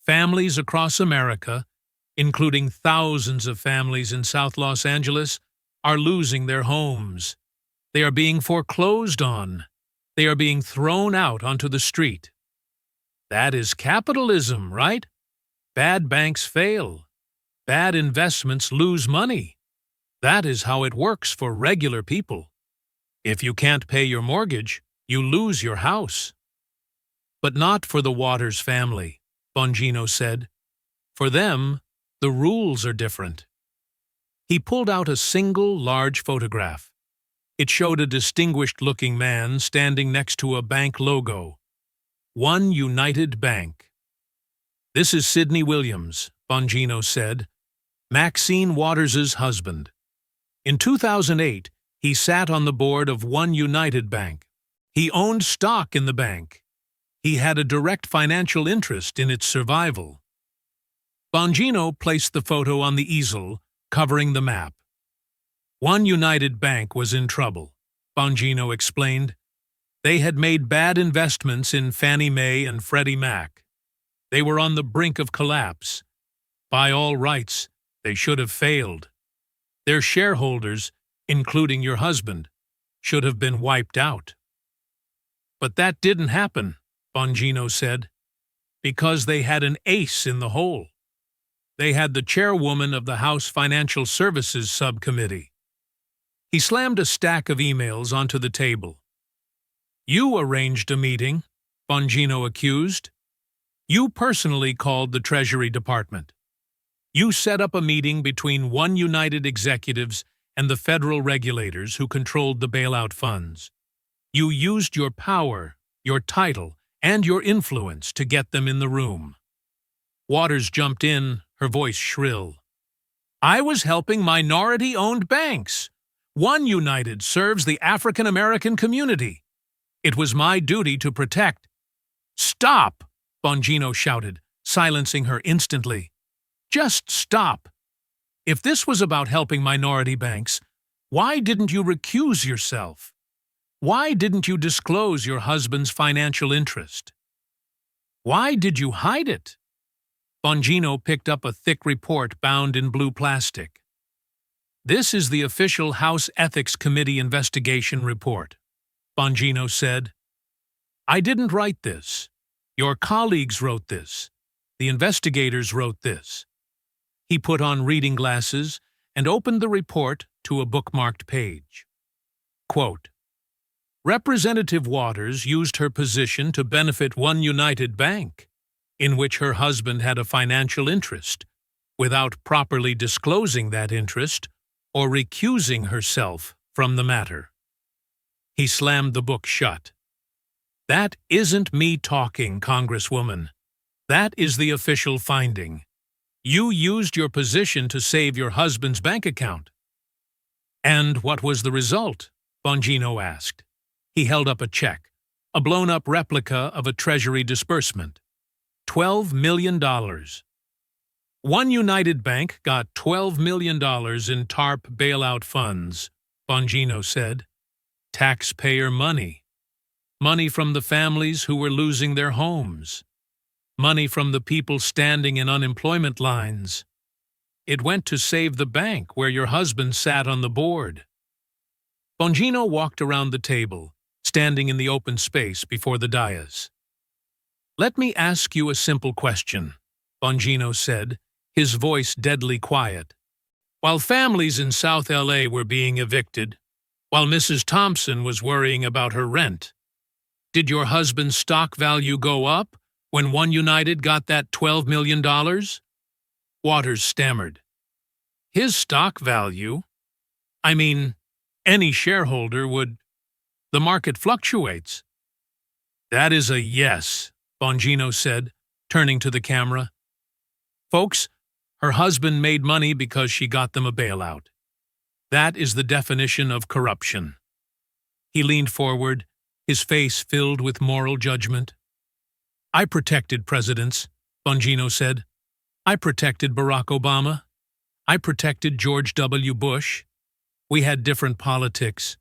Families across America, including thousands of families in South Los Angeles, are losing their homes. They are being foreclosed on. They are being thrown out onto the street. That is capitalism, right? Bad banks fail. Bad investments lose money. That is how it works for regular people. If you can't pay your mortgage, you lose your house. But not for the Waters family, Bongino said. For them, the rules are different. He pulled out a single large photograph. It showed a distinguished-looking man standing next to a bank logo. One United Bank. This is Sidney Williams, Bongino said, Maxine Waters' husband. In 2008, He sat on the board of One United Bank. He owned stock in the bank. He had a direct financial interest in its survival. Bongino placed the photo on the easel, covering the map. One United Bank was in trouble, Bongino explained. They had made bad investments in Fannie Mae and Freddie Mac. They were on the brink of collapse. By all rights, they should have failed. Their shareholders, including your husband, should have been wiped out. But that didn't happen, Bongino said, because they had an ace in the hole. They had the chairwoman of the House Financial Services Subcommittee. He slammed a stack of emails onto the table. You arranged a meeting, Bongino accused. You personally called the Treasury Department. You set up a meeting between One United executives and the federal regulators who controlled the bailout funds. You used your power, your title, and your influence to get them in the room. Waters jumped in, her voice shrill. I was helping minority-owned banks. One United serves the African American community. It was my duty to protect. Stop, Bongino shouted, silencing her instantly. Just stop. If this was about helping minority banks, why didn't you recuse yourself? Why didn't you disclose your husband's financial interest? Why did you hide it? Bongino picked up a thick report bound in blue plastic. This is the official House Ethics Committee investigation report, Bongino said. I didn't write this. Your colleagues wrote this. The investigators wrote this. He put on reading glasses and opened the report to a bookmarked page. Quote, Representative Waters used her position to benefit One United Bank, in which her husband had a financial interest, without properly disclosing that interest or recusing herself from the matter. He slammed the book shut. That isn't me talking, Congresswoman. That is the official finding. You used your position to save your husband's bank account. And what was the result? Bongino asked. He held up a check, a blown-up replica of a Treasury disbursement. $12 million. One United Bank got $12 million in TARP bailout funds, Bongino said. Taxpayer money. Money from the families who were losing their homes. Money from the people standing in unemployment lines. It went to save the bank where your husband sat on the board. Bongino walked around the table, standing in the open space before the dais. Let me ask you a simple question, Bongino said, his voice deadly quiet. While families in South LA were being evicted, while Mrs. Thompson was worrying about her rent, did your husband's stock value go up when One United got that $12 million? Waters stammered. His stock value? I mean, any shareholder would. The market fluctuates. That is a yes, Bongino said, turning to the camera. Folks, her husband made money because she got them a bailout. That is the definition of corruption. He leaned forward, his face filled with moral judgment. I protected presidents, Bongino said. I protected Barack Obama. I protected George W. Bush. We had different politics.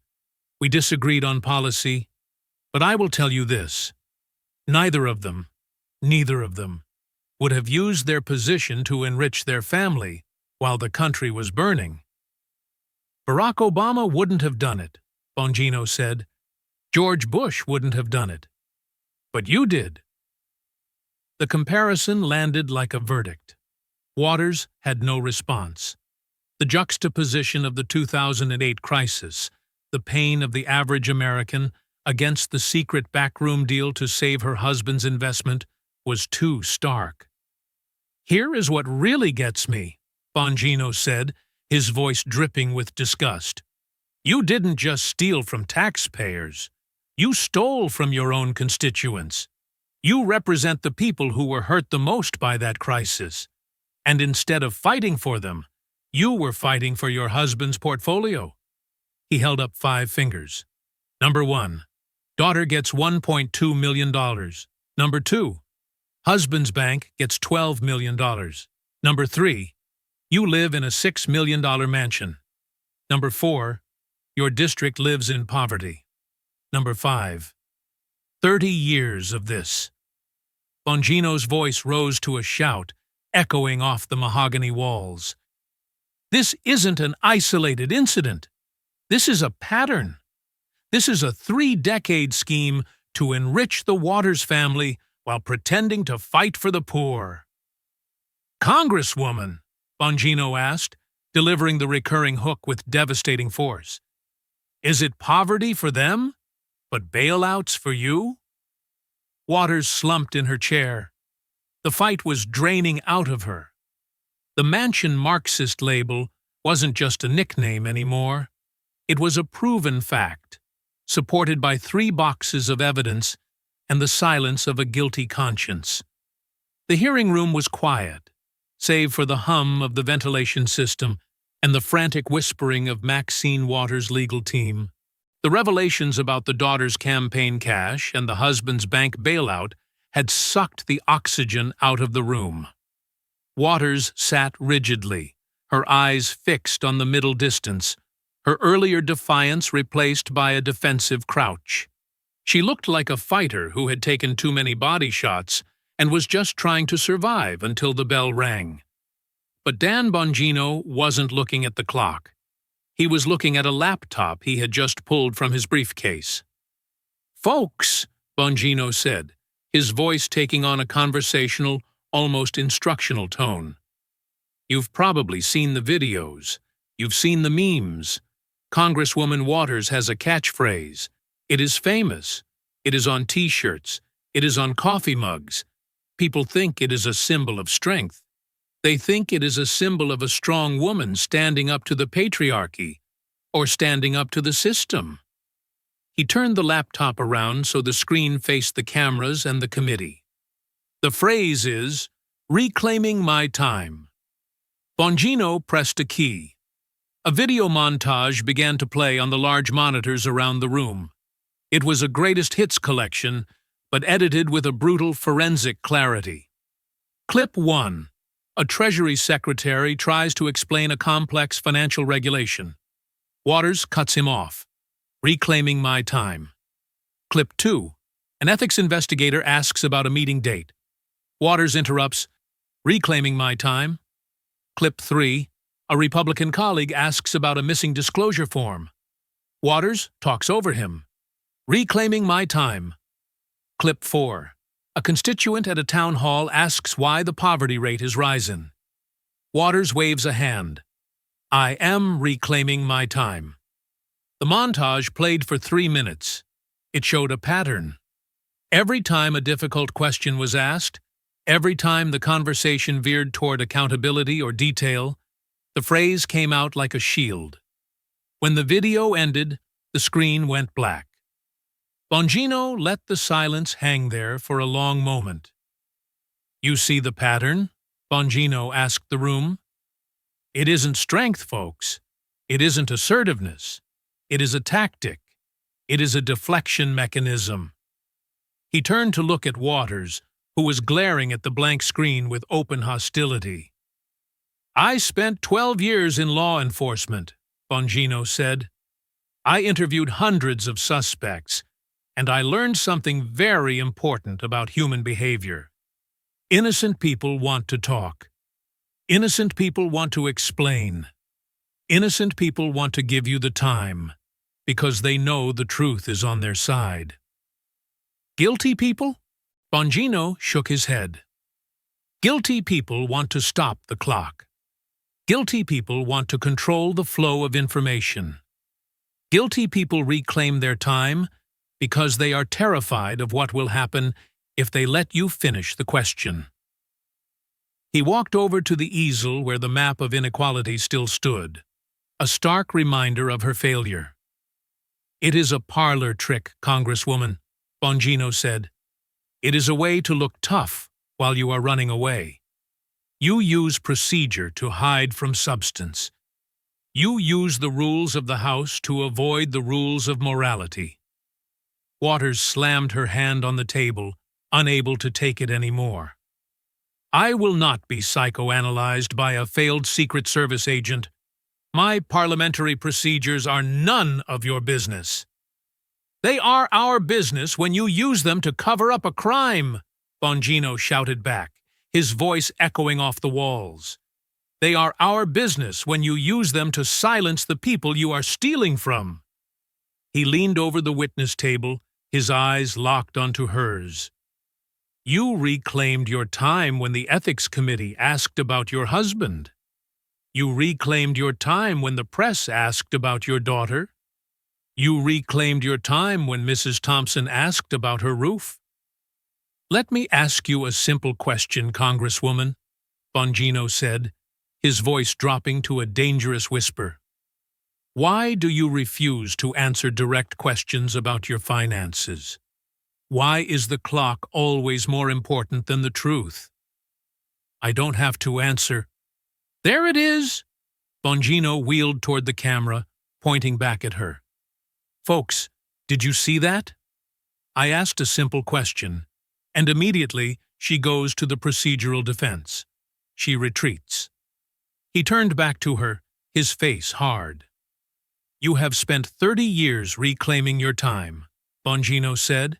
We disagreed on policy. But I will tell you this. Neither of them, would have used their position to enrich their family while the country was burning. Barack Obama wouldn't have done it, Bongino said. George Bush wouldn't have done it. But you did. The comparison landed like a verdict. Waters had no response. The juxtaposition of the 2008 crisis, the pain of the average American against the secret backroom deal to save her husband's investment, was too stark. Here is what really gets me, Bongino said, his voice dripping with disgust. You didn't just steal from taxpayers. You stole from your own constituents. You represent the people who were hurt the most by that crisis. And instead of fighting for them, you were fighting for your husband's portfolio. He held up 5 fingers. Number 1. Daughter gets $1.2 million. Number 2. Husband's bank gets $12 million. Number 3. You live in a $6 million mansion. Number 4. Your district lives in poverty. Number 5. 30 years of this. Bongino's voice rose to a shout, echoing off the mahogany walls. This isn't an isolated incident. This is a pattern. This is a 3-decade scheme to enrich the Waters family while pretending to fight for the poor. Congresswoman, Bongino asked, delivering the recurring hook with devastating force. Is it poverty for them, but bailouts for you? Waters slumped in her chair. The fight was draining out of her. The Mansion Marxist label wasn't just a nickname anymore. It was a proven fact, supported by 3 boxes of evidence and the silence of a guilty conscience. The hearing room was quiet, save for the hum of the ventilation system and the frantic whispering of Maxine Waters' legal team. The revelations about the daughter's campaign cash and the husband's bank bailout had sucked the oxygen out of the room. Waters sat rigidly, her eyes fixed on the middle distance, her earlier defiance replaced by a defensive crouch. She looked like a fighter who had taken too many body shots and was just trying to survive until the bell rang. But Dan Bongino wasn't looking at the clock. He was looking at a laptop he had just pulled from his briefcase. "Folks," Bongino said, his voice taking on a conversational, almost instructional tone. "You've probably seen the videos. You've seen the memes. Congresswoman Waters has a catchphrase. It is famous. It is on T-shirts. It is on coffee mugs. People think it is a symbol of strength. They think it is a symbol of a strong woman standing up to the patriarchy, or standing up to the system." He turned the laptop around so the screen faced the cameras and the committee. "The phrase is, 'reclaiming my time.'" Bongino pressed a key. A video montage began to play on the large monitors around the room. It was a greatest hits collection, but edited with a brutal forensic clarity. Clip 1. A Treasury Secretary tries to explain a complex financial regulation. Waters cuts him off. "Reclaiming my time." Clip 2. An ethics investigator asks about a meeting date. Waters interrupts. "Reclaiming my time." Clip 3. A Republican colleague asks about a missing disclosure form. Waters talks over him. "Reclaiming my time." Clip 4. A constituent at a town hall asks why the poverty rate is rising. Waters waves a hand. "I am reclaiming my time." The montage played for 3 minutes. It showed a pattern. Every time a difficult question was asked, every time the conversation veered toward accountability or detail, the phrase came out like a shield. When the video ended, the screen went black. Bongino let the silence hang there for a long moment. "You see the pattern?" Bongino asked the room. "It isn't strength, folks. It isn't assertiveness. It is a tactic. It is a deflection mechanism." He turned to look at Waters, who was glaring at the blank screen with open hostility. "I spent 12 years in law enforcement," Bongino said. "I interviewed hundreds of suspects, and I learned something very important about human behavior. Innocent people want to talk. Innocent people want to explain. Innocent people want to give you the time, because they know the truth is on their side. Guilty people?" Bongino shook his head. "Guilty people want to stop the clock. Guilty people want to control the flow of information. Guilty people reclaim their time because they are terrified of what will happen if they let you finish the question." He walked over to the easel where the map of inequality still stood, a stark reminder of her failure. "It is a parlor trick, Congresswoman," Bongino said. "It is a way to look tough while you are running away. You use procedure to hide from substance. You use the rules of the House to avoid the rules of morality. Waters slammed her hand on the table, unable to take it anymore. I will not be psychoanalyzed by a failed Secret Service agent. My parliamentary procedures are none of your business. They are our business when you use them to cover up a crime, Bongino shouted back, his voice echoing off the walls. They are our business when you use them to silence the people you are stealing from. He leaned over the witness table, his eyes locked onto hers. You reclaimed your time when the Ethics Committee asked about your husband. You reclaimed your time when the press asked about your daughter. You reclaimed your time when Mrs. Thompson asked about her roof. Let me ask you a simple question, Congresswoman, Bongino said, his voice dropping to a dangerous whisper. Why do you refuse to answer direct questions about your finances? Why is the clock always more important than the truth? I don't have to answer. There it is! Bongino wheeled toward the camera, pointing back at her. Folks, did you see that? I asked a simple question, and immediately she goes to the procedural defense. She retreats. He turned back to her, his face hard. You have spent 30 years reclaiming your time, Bongino said.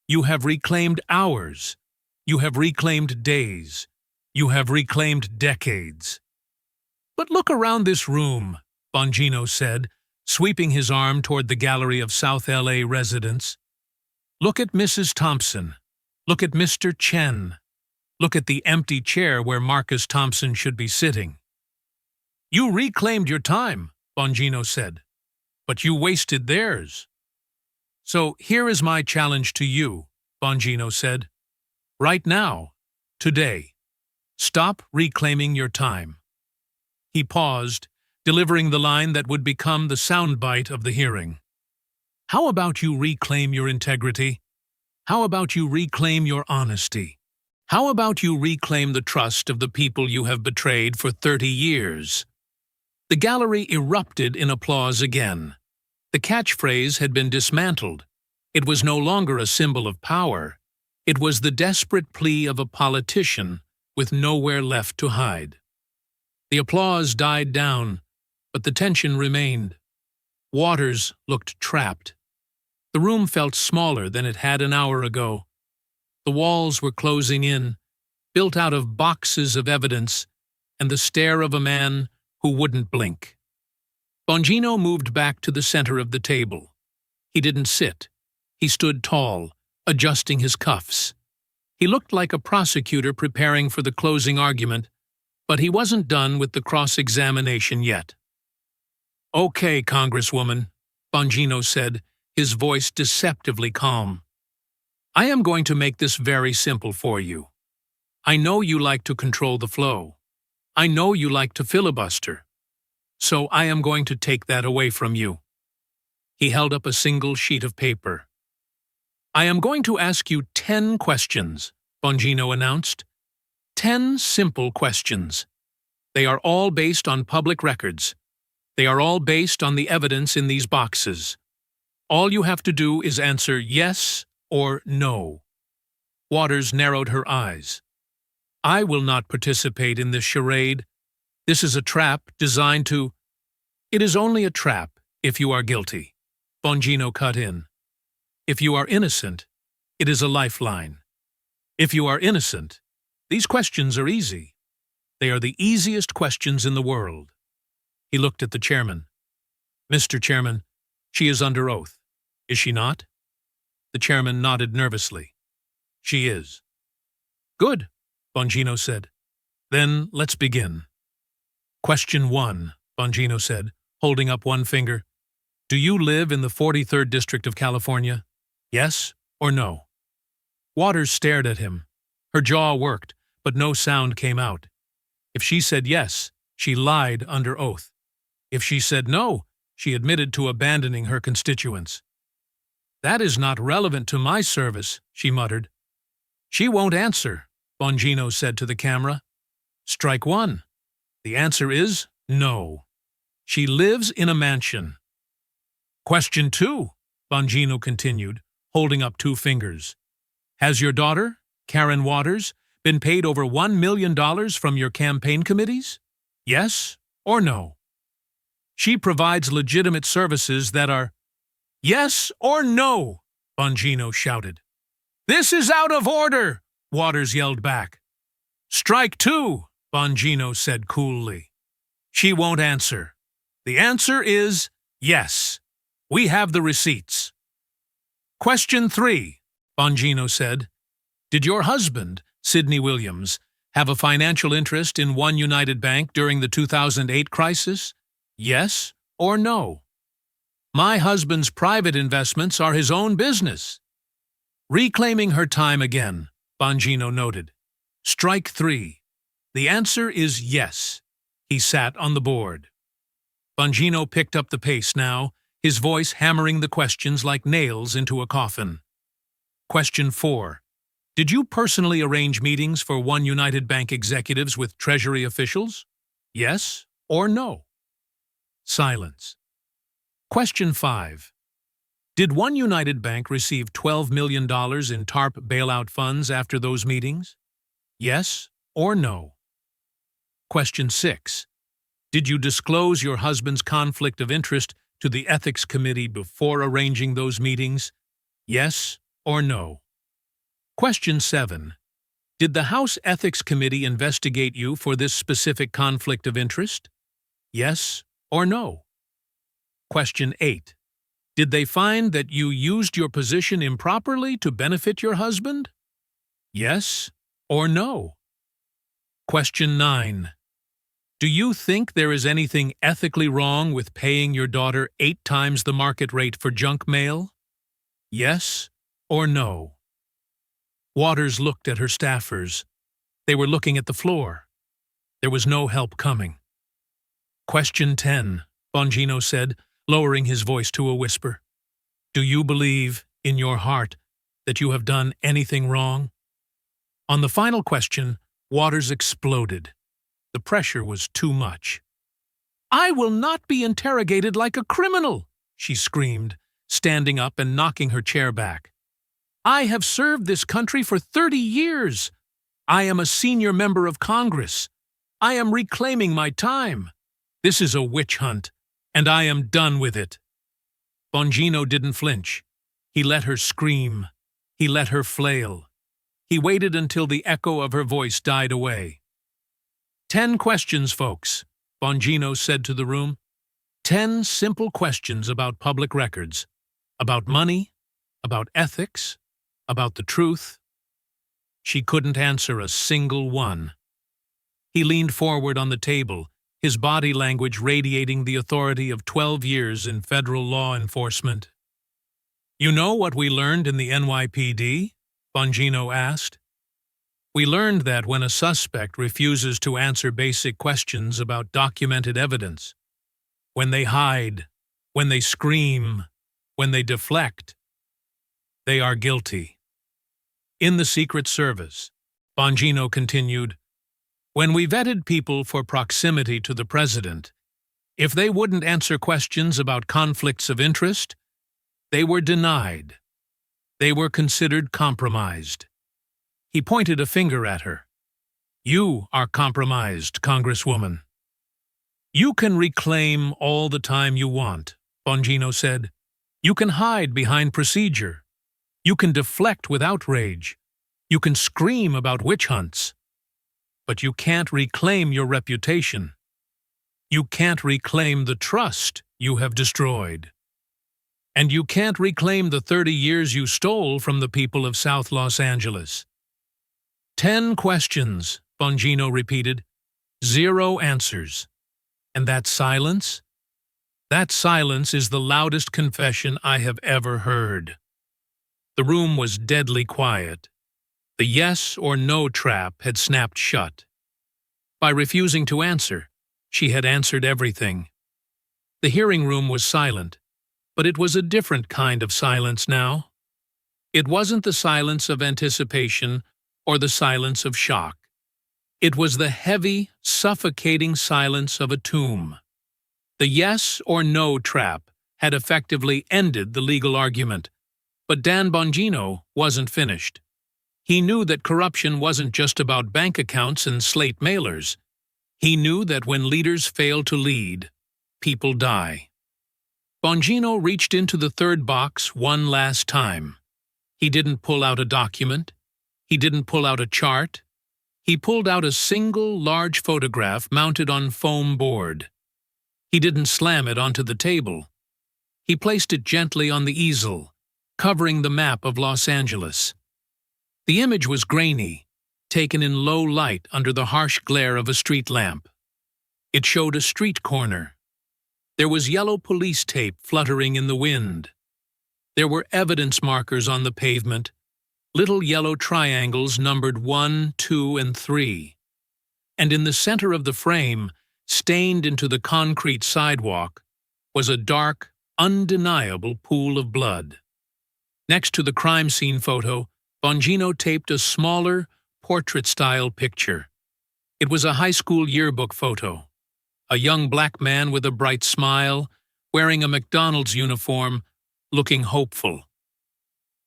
You have reclaimed hours. You have reclaimed days. You have reclaimed decades. But look around this room, Bongino said, sweeping his arm toward the gallery of South LA residents. Look at Mrs. Thompson. Look at Mr. Chen. Look at the empty chair where Marcus Thompson should be sitting. You reclaimed your time, Bongino said, but you wasted theirs. So here is my challenge to you, Bongino said. Right now, today, stop reclaiming your time. He paused, delivering the line that would become the soundbite of the hearing. How about you reclaim your integrity? How about you reclaim your honesty? How about you reclaim the trust of the people you have betrayed for 30 years? The gallery erupted in applause again. The catchphrase had been dismantled. It was no longer a symbol of power. It was the desperate plea of a politician with nowhere left to hide. The applause died down, but the tension remained. Waters looked trapped. The room felt smaller than it had an hour ago. The walls were closing in, built out of boxes of evidence, and the stare of a man who wouldn't blink. Bongino moved back to the center of the table. He didn't sit. He stood tall, adjusting his cuffs. He looked like a prosecutor preparing for the closing argument, but he wasn't done with the cross-examination yet. Okay, Congresswoman, Bongino said, his voice deceptively calm. I am going to make this very simple for you. I know you like to control the flow. I know you like to filibuster. So I am going to take that away from you. He held up a single sheet of paper. I am going to ask you 10 questions, Bongino announced. 10 simple questions. They are all based on public records. They are all based on the evidence in these boxes. All you have to do is answer yes or no. Waters narrowed her eyes. I will not participate in this charade. This is a trap designed to— It is only a trap if you are guilty, Bongino cut in. If you are innocent, it is a lifeline. If you are innocent, these questions are easy. They are the easiest questions in the world. He looked at the chairman. Mr. Chairman, she is under oath, is she not? The chairman nodded nervously. She is. Good, Bongino said. Then let's begin. Question 1, Bongino said, holding up one finger. Do you live in the 43rd District of California? Yes or no? Waters stared at him. Her jaw worked, but no sound came out. If she said yes, she lied under oath. If she said no, she admitted to abandoning her constituents. That is not relevant to my service, she muttered. She won't answer, Bongino said to the camera. Strike 1. The answer is no. She lives in a mansion. Question 2, Bongino continued, holding up 2 fingers. Has your daughter, Karen Waters, been paid over $1 million from your campaign committees? Yes or no? She provides legitimate services that are... Yes or no? Bongino shouted. This is out of order, Waters yelled back. Strike 2, Bongino said coolly. She won't answer. The answer is yes. We have the receipts. Question 3, Bongino said. Did your husband, Sidney Williams, have a financial interest in One United Bank during the 2008 crisis? Yes or no? My husband's private investments are his own business. Reclaiming her time again, Bongino noted. Strike 3. The answer is yes. He sat on the board. Bongino picked up the pace now, his voice hammering the questions like nails into a coffin. Question 4. Did you personally arrange meetings for One United Bank executives with Treasury officials? Yes or no? Silence. Question 5. Did One United Bank receive $12 million in TARP bailout funds after those meetings? Yes or no? Question 6. Did you disclose your husband's conflict of interest to the Ethics Committee before arranging those meetings? Yes or no? Question 7. Did the House Ethics Committee investigate you for this specific conflict of interest? Yes or no? Question 8. Did they find that you used your position improperly to benefit your husband? Yes or no? Question 9. Do you think there is anything ethically wrong with paying your daughter 8 times the market rate for junk mail? Yes or no? Waters looked at her staffers. They were looking at the floor. There was no help coming. Question 10, Bongino said, lowering his voice to a whisper. Do you believe, in your heart, that you have done anything wrong? On the final question, Waters exploded. The pressure was too much. I will not be interrogated like a criminal, she screamed, standing up and knocking her chair back. I have served this country for 30 years. I am a senior member of Congress. I am reclaiming my time. This is a witch hunt, and I am done with it. Bongino didn't flinch. He let her scream. He let her flail. He waited until the echo of her voice died away. 10 questions, folks, Bongino said to the room. 10 simple questions about public records, about money, about ethics, about the truth. She couldn't answer a single one. He leaned forward on the table, his body language radiating the authority of 12 years in federal law enforcement. You know what we learned in the NYPD? Bongino asked. We learned that when a suspect refuses to answer basic questions about documented evidence, when they hide, when they scream, when they deflect, they are guilty. In the Secret Service, Bongino continued, when we vetted people for proximity to the president, if they wouldn't answer questions about conflicts of interest, they were denied. They were considered compromised. He pointed a finger at her. You are compromised, Congresswoman. You can reclaim all the time you want, Bongino said. You can hide behind procedure. You can deflect with outrage. You can scream about witch hunts. But you can't reclaim your reputation. You can't reclaim the trust you have destroyed. And you can't reclaim the 30 years you stole from the people of South Los Angeles. 10 questions, Bongino repeated. 0 answers. And that silence? That silence is the loudest confession I have ever heard. The room was deadly quiet. The yes or no trap had snapped shut. By refusing to answer, she had answered everything. The hearing room was silent, but it was a different kind of silence now. It wasn't the silence of anticipation or the silence of shock. It was the heavy, suffocating silence of a tomb. The yes or no trap had effectively ended the legal argument, but Dan Bongino wasn't finished. He knew that corruption wasn't just about bank accounts and slate mailers. He knew that when leaders fail to lead, people die. Bongino reached into the third box one last time. He didn't pull out a document. He didn't pull out a chart. He pulled out a single large photograph mounted on foam board. He didn't slam it onto the table. He placed it gently on the easel, covering the map of Los Angeles. The image was grainy, taken in low light under the harsh glare of a street lamp. It showed a street corner. There was yellow police tape fluttering in the wind. There were evidence markers on the pavement, little yellow triangles numbered 1, 2, and 3. And in the center of the frame, stained into the concrete sidewalk, was a dark, undeniable pool of blood. Next to the crime scene photo, Bongino taped a smaller, portrait-style picture. It was a high school yearbook photo. A young black man with a bright smile, wearing a McDonald's uniform, looking hopeful.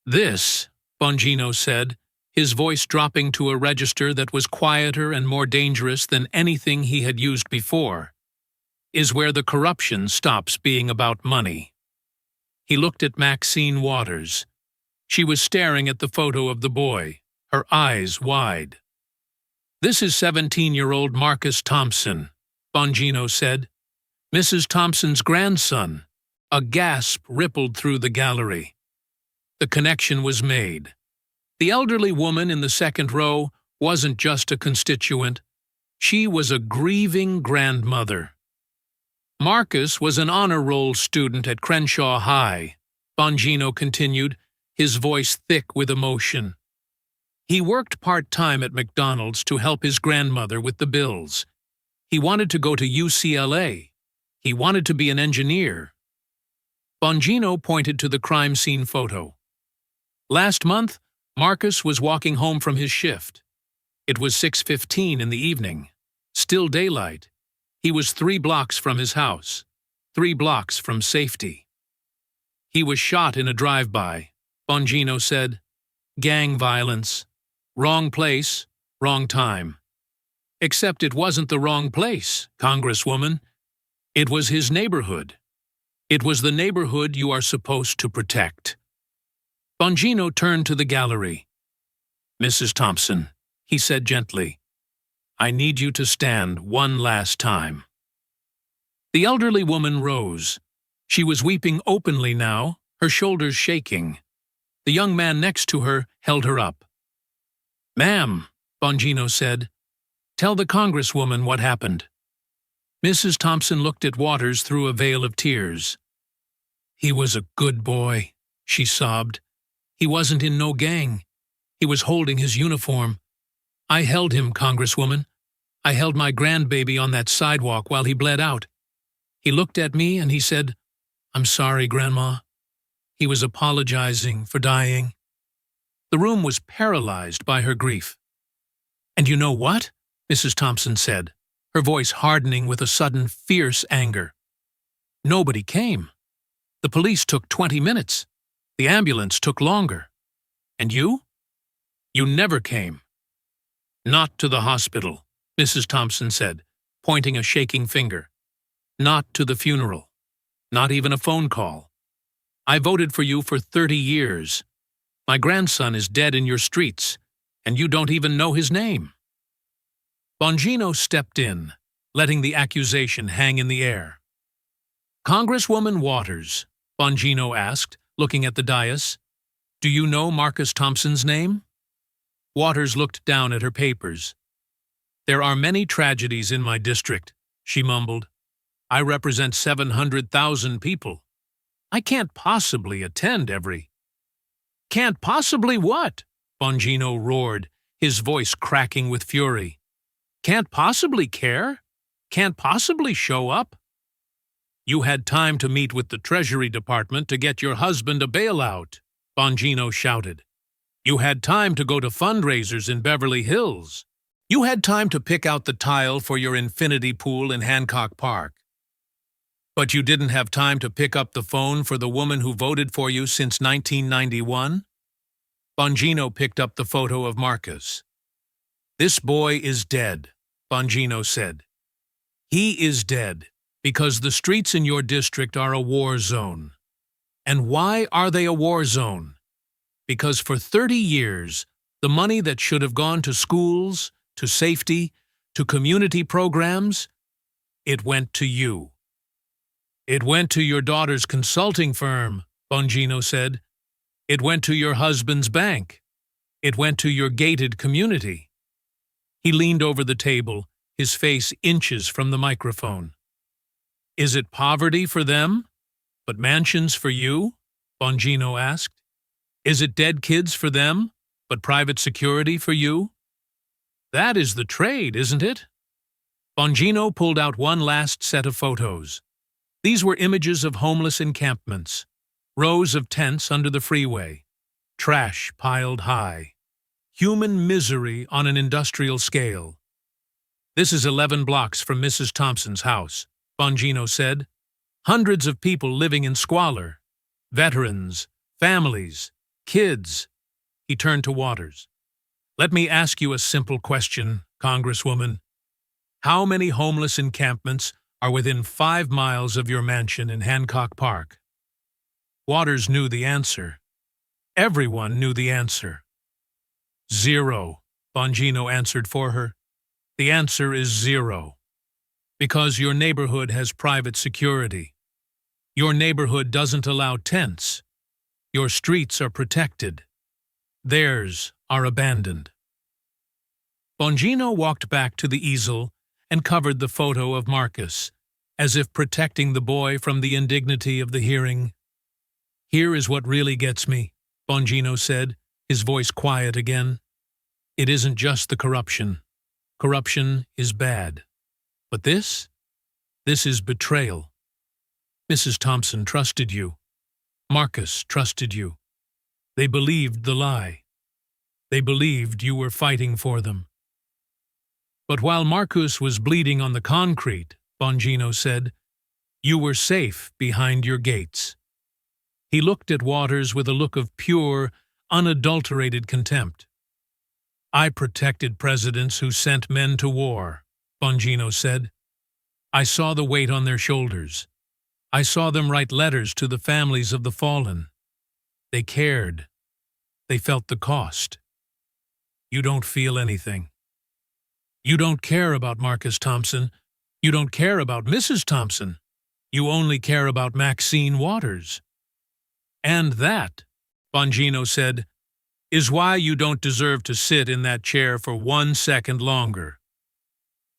"This," Bongino said, his voice dropping to a register that was quieter and more dangerous than anything he had used before, "is where the corruption stops being about money." He looked at Maxine Waters. She was staring at the photo of the boy, her eyes wide. "This is 17-year-old Marcus Thompson," Bongino said. "Mrs. Thompson's grandson." A gasp rippled through the gallery. The connection was made. The elderly woman in the second row wasn't just a constituent. She was a grieving grandmother. "Marcus was an honor roll student at Crenshaw High," Bongino continued, his voice thick with emotion. "He worked part-time at McDonald's to help his grandmother with the bills. He wanted to go to UCLA. He wanted to be an engineer." Bongino pointed to the crime scene photo. "Last month, Marcus was walking home from his shift. It was 6:15 in the evening. Still daylight. He was 3 blocks from his house, 3 blocks from safety. He was shot in a drive-by," Bongino said. "Gang violence. Wrong place, wrong time." "Except it wasn't the wrong place, Congresswoman. It was his neighborhood. It was the neighborhood you are supposed to protect." Bongino turned to the gallery. "Mrs. Thompson," he said gently, "I need you to stand one last time." The elderly woman rose. She was weeping openly now, her shoulders shaking. The young man next to her held her up. "Ma'am," Bongino said, "tell the Congresswoman what happened." Mrs. Thompson looked at Waters through a veil of tears. "He was a good boy," she sobbed. "He wasn't in no gang. He was holding his uniform. I held him, Congresswoman. I held my grandbaby on that sidewalk while he bled out. He looked at me and he said, 'I'm sorry, Grandma.' He was apologizing for dying." The room was paralyzed by her grief. "And you know what?" Mrs. Thompson said, her voice hardening with a sudden fierce anger. "Nobody came. The police took 20 minutes. The ambulance took longer. And you? You never came." "Not to the hospital," Mrs. Thompson said, pointing a shaking finger. "Not to the funeral. Not even a phone call. I voted for you for 30 years. My grandson is dead in your streets, and you don't even know his name." Bongino stepped in, letting the accusation hang in the air. "Congresswoman Waters," Bongino asked, looking at the dais, "do you know Marcus Thompson's name?" Waters looked down at her papers. "There are many tragedies in my district," she mumbled. "I represent 700,000 people. I can't possibly attend every—" "Can't possibly what?" Bongino roared, his voice cracking with fury. "Can't possibly care? Can't possibly show up?" "You had time to meet with the Treasury Department to get your husband a bailout," Bongino shouted. "You had time to go to fundraisers in Beverly Hills. You had time to pick out the tile for your infinity pool in Hancock Park. But you didn't have time to pick up the phone for the woman who voted for you since 1991? Bongino picked up the photo of Marcus. This boy is dead, Bongino said. He is dead because the streets in your district are a war zone. And why are they a war zone? Because for 30 years, the money that should have gone to schools, to safety, to community programs, it went to you. It went to your daughter's consulting firm, Bongino said. It went to your husband's bank. It went to your gated community. He leaned over the table, his face inches from the microphone. Is it poverty for them, but mansions for you? Bongino asked. Is it dead kids for them, but private security for you? That is the trade, isn't it? Bongino pulled out one last set of photos. These were images of homeless encampments, rows of tents under the freeway, trash piled high, human misery on an industrial scale. This is 11 blocks from Mrs. Thompson's house, Bongino said. Hundreds of people living in squalor. Veterans, families, kids. He turned to Waters. Let me ask you a simple question, Congresswoman. How many homeless encampments are within 5 miles of your mansion in Hancock Park? Waters knew the answer. Everyone knew the answer. 0, Bongino answered for her. The answer is 0. Because your neighborhood has private security. Your neighborhood doesn't allow tents. Your streets are protected. Theirs are abandoned. Bongino walked back to the easel and covered the photo of Marcus, as if protecting the boy from the indignity of the hearing. Here is what really gets me, Bongino said, his voice quiet again. It isn't just the corruption. Corruption is bad. But this is betrayal. Mrs. Thompson trusted you. Marcus trusted you. They believed the lie. They believed you were fighting for them. But while Marcus was bleeding on the concrete, Bongino said, you were safe behind your gates. He looked at Waters with a look of pure, unadulterated contempt. I protected presidents who sent men to war, Bongino said. I saw the weight on their shoulders. I saw them write letters to the families of the fallen. They cared. They felt the cost. You don't feel anything. You don't care about Marcus Thompson. You don't care about Mrs. Thompson. You only care about Maxine Waters. And that, Bongino said, is why you don't deserve to sit in that chair for 1 second longer.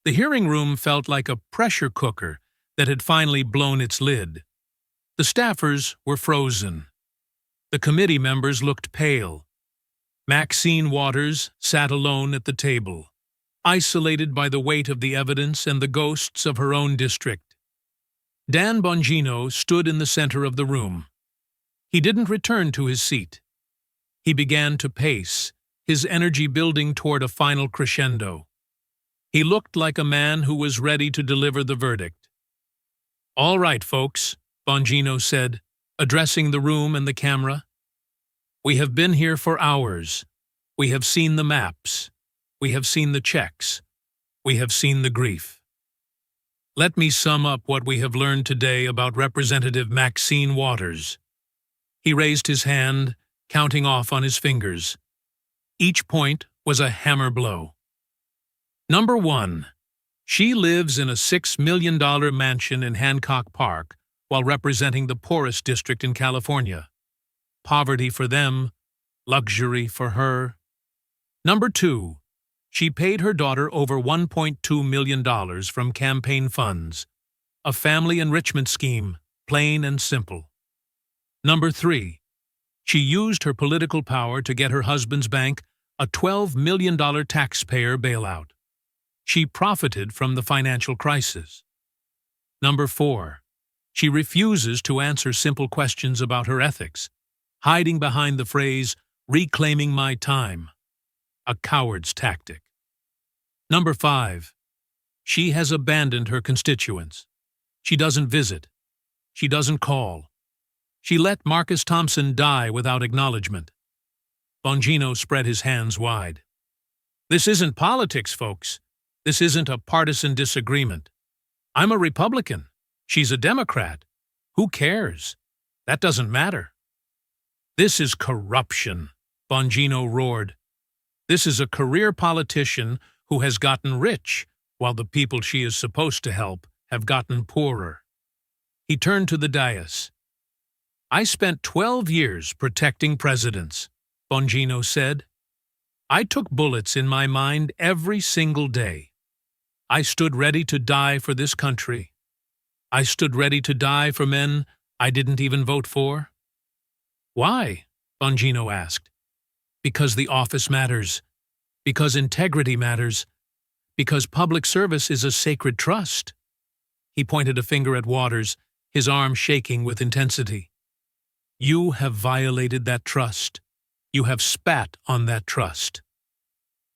The hearing room felt like a pressure cooker that had finally blown its lid. The staffers were frozen. The committee members looked pale. Maxine Waters sat alone at the table, isolated by the weight of the evidence and the ghosts of her own district. Dan Bongino stood in the center of the room. He didn't return to his seat. He began to pace, his energy building toward a final crescendo. He looked like a man who was ready to deliver the verdict. All right, folks, Bongino said, addressing the room and the camera. We have been here for hours. We have seen the maps. We have seen the checks. We have seen the grief. Let me sum up what we have learned today about Representative Maxine Waters. He raised his hand, counting off on his fingers. Each point was a hammer blow. Number 1. She lives in a $6 million mansion in Hancock Park while representing the poorest district in California. Poverty for them, luxury for her. Number 2. She paid her daughter over $1.2 million from campaign funds. A family enrichment scheme, plain and simple. Number 3. She used her political power to get her husband's bank a $12 million taxpayer bailout. She profited from the financial crisis. Number 4. She refuses to answer simple questions about her ethics, hiding behind the phrase, reclaiming my time, a coward's tactic. Number 5. She has abandoned her constituents. She doesn't visit, She doesn't call. She let Marcus Thompson die without acknowledgement. Bongino spread his hands wide. This isn't politics, folks. This isn't a partisan disagreement. I'm a Republican. She's a Democrat. Who cares? That doesn't matter. This is corruption, Bongino roared. This is a career politician who has gotten rich, while the people she is supposed to help have gotten poorer. He turned to the dais. I spent 12 years protecting presidents, Bongino said. I took bullets in my mind every single day. I stood ready to die for this country. I stood ready to die for men I didn't even vote for. Why? Bongino asked. Because the office matters. Because integrity matters. Because public service is a sacred trust. He pointed a finger at Waters, his arm shaking with intensity. You have violated that trust. You have spat on that trust.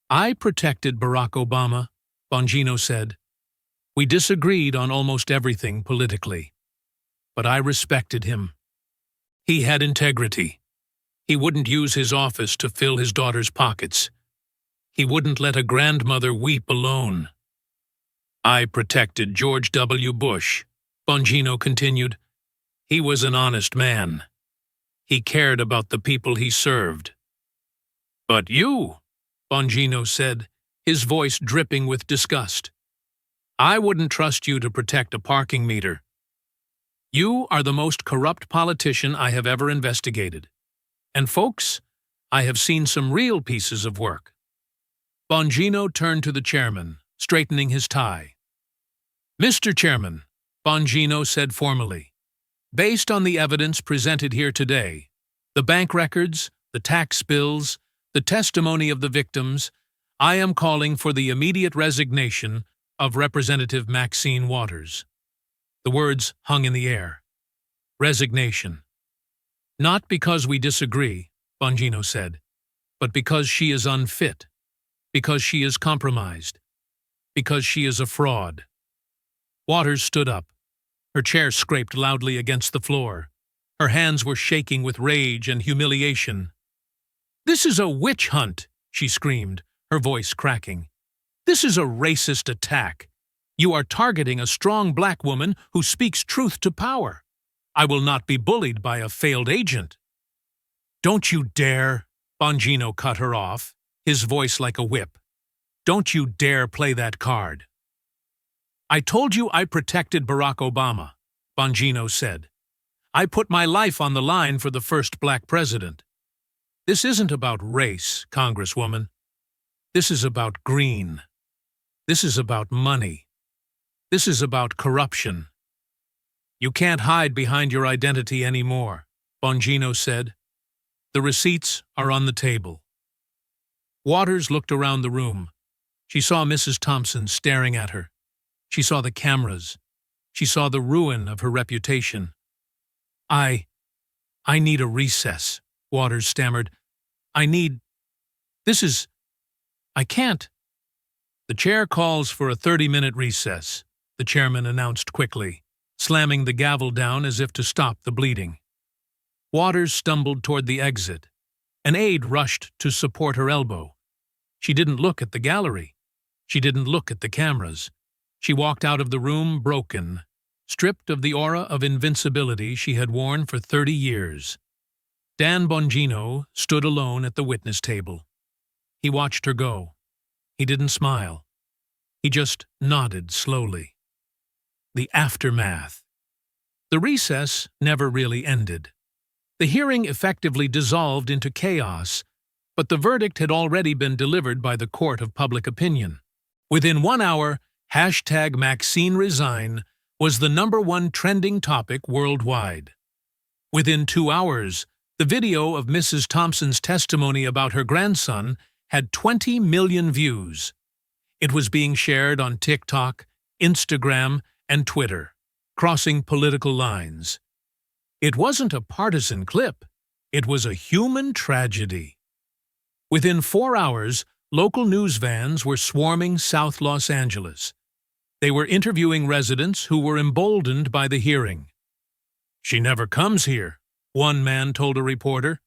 I protected Barack Obama, Bongino said. We disagreed on almost everything politically. But I respected him. He had integrity. He wouldn't use his office to fill his daughter's pockets. He wouldn't let a grandmother weep alone. I protected George W. Bush, Bongino continued. He was an honest man. He cared about the people he served. But you, Bongino said, his voice dripping with disgust. I wouldn't trust you to protect a parking meter. You are the most corrupt politician I have ever investigated. And folks, I have seen some real pieces of work. Bongino turned to the chairman, straightening his tie. Mr. Chairman, Bongino said formally, based on the evidence presented here today, the bank records, the tax bills, the testimony of the victims, I am calling for the immediate resignation of Representative Maxine Waters. The words hung in the air. Resignation. Not because we disagree, Bongino said, but because she is unfit, because she is compromised, because she is a fraud. Waters stood up. Her chair scraped loudly against the floor. Her hands were shaking with rage and humiliation. This is a witch hunt, she screamed, her voice cracking. This is a racist attack. You are targeting a strong black woman who speaks truth to power. I will not be bullied by a failed agent. Don't you dare, Bongino cut her off, his voice like a whip. Don't you dare play that card. I told you I protected Barack Obama, Bongino said. I put my life on the line for the first black president. This isn't about race, Congresswoman. This is about green. This is about money. This is about corruption. You can't hide behind your identity anymore, Bongino said. The receipts are on the table. Waters looked around the room. She saw Mrs. Thompson staring at her. She saw the cameras. She saw the ruin of her reputation. I need a recess, Waters stammered. I can't. The chair calls for a 30-minute recess, the chairman announced quickly, slamming the gavel down as if to stop the bleeding. Waters stumbled toward the exit. An aide rushed to support her elbow. She didn't look at the gallery. She didn't look at the cameras. She walked out of the room broken, stripped of the aura of invincibility she had worn for 30 years. Dan Bongino stood alone at the witness table. He watched her go. He didn't smile. He just nodded slowly. The aftermath. The recess never really ended. The hearing effectively dissolved into chaos, but the verdict had already been delivered by the court of public opinion. Within 1 hour, #MaxineResign was the #1 trending topic worldwide. Within 2 hours, the video of Mrs. Thompson's testimony about her grandson had 20 million views. It was being shared on TikTok, Instagram, and Twitter, crossing political lines. It wasn't a partisan clip. It was a human tragedy. Within 4 hours, local news vans were swarming South Los Angeles. They were interviewing residents who were emboldened by the hearing. "She never comes here," one man told a reporter.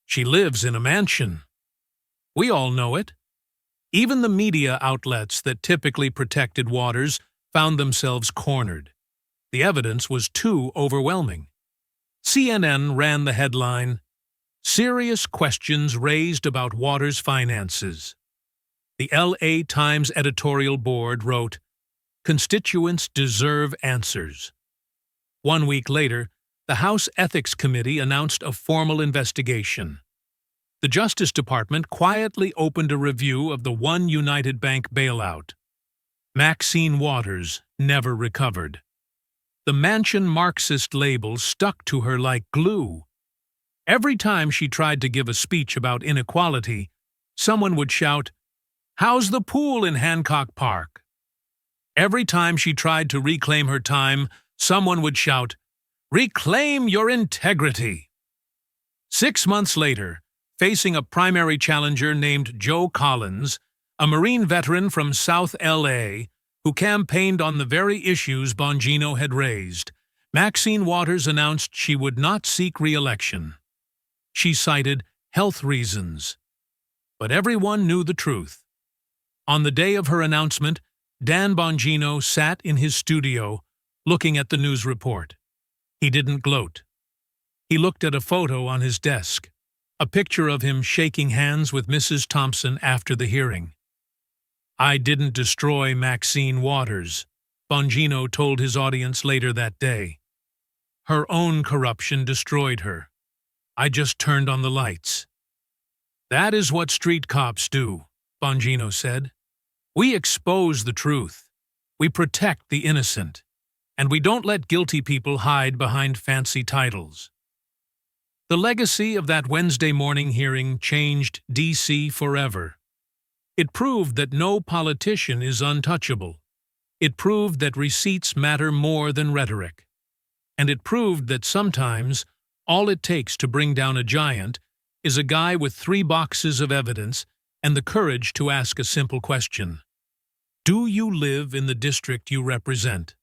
"She lives in a mansion." We all know it. Even the media outlets that typically protected Waters found themselves cornered. The evidence was too overwhelming. CNN ran the headline, "Serious questions raised about Waters' finances." The LA Times editorial board wrote, "Constituents deserve answers." 1 week later, the House Ethics Committee announced a formal investigation. The Justice Department quietly opened a review of the One United Bank bailout. Maxine Waters never recovered. The mansion Marxist label stuck to her like glue. Every time she tried to give a speech about inequality, someone would shout, "How's the pool in Hancock Park?" Every time she tried to reclaim her time, someone would shout, "Reclaim your integrity." 6 months later, facing a primary challenger named Joe Collins, a Marine veteran from South LA, who campaigned on the very issues Bongino had raised, Maxine Waters announced she would not seek re-election. She cited health reasons. But everyone knew the truth. On the day of her announcement, Dan Bongino sat in his studio, looking at the news report. He didn't gloat. He looked at a photo on his desk, a picture of him shaking hands with Mrs. Thompson after the hearing. "I didn't destroy Maxine Waters," Bongino told his audience later that day. "Her own corruption destroyed her. I just turned on the lights." "That is what street cops do," Bongino said. "We expose the truth. We protect the innocent. And we don't let guilty people hide behind fancy titles." The legacy of that Wednesday morning hearing changed D.C. forever. It proved that no politician is untouchable. It proved that receipts matter more than rhetoric. And it proved that sometimes all it takes to bring down a giant is a guy with 3 boxes of evidence and the courage to ask a simple question. Do you live in the district you represent?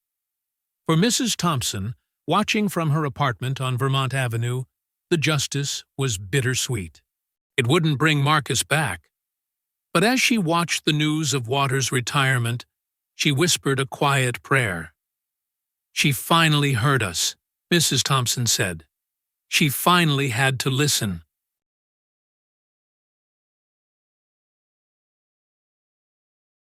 For Mrs. Thompson, watching from her apartment on Vermont Avenue, the justice was bittersweet. It wouldn't bring Marcus back. But as she watched the news of Waters' retirement, she whispered a quiet prayer. "She finally heard us," Mrs. Thompson said. "She finally had to listen."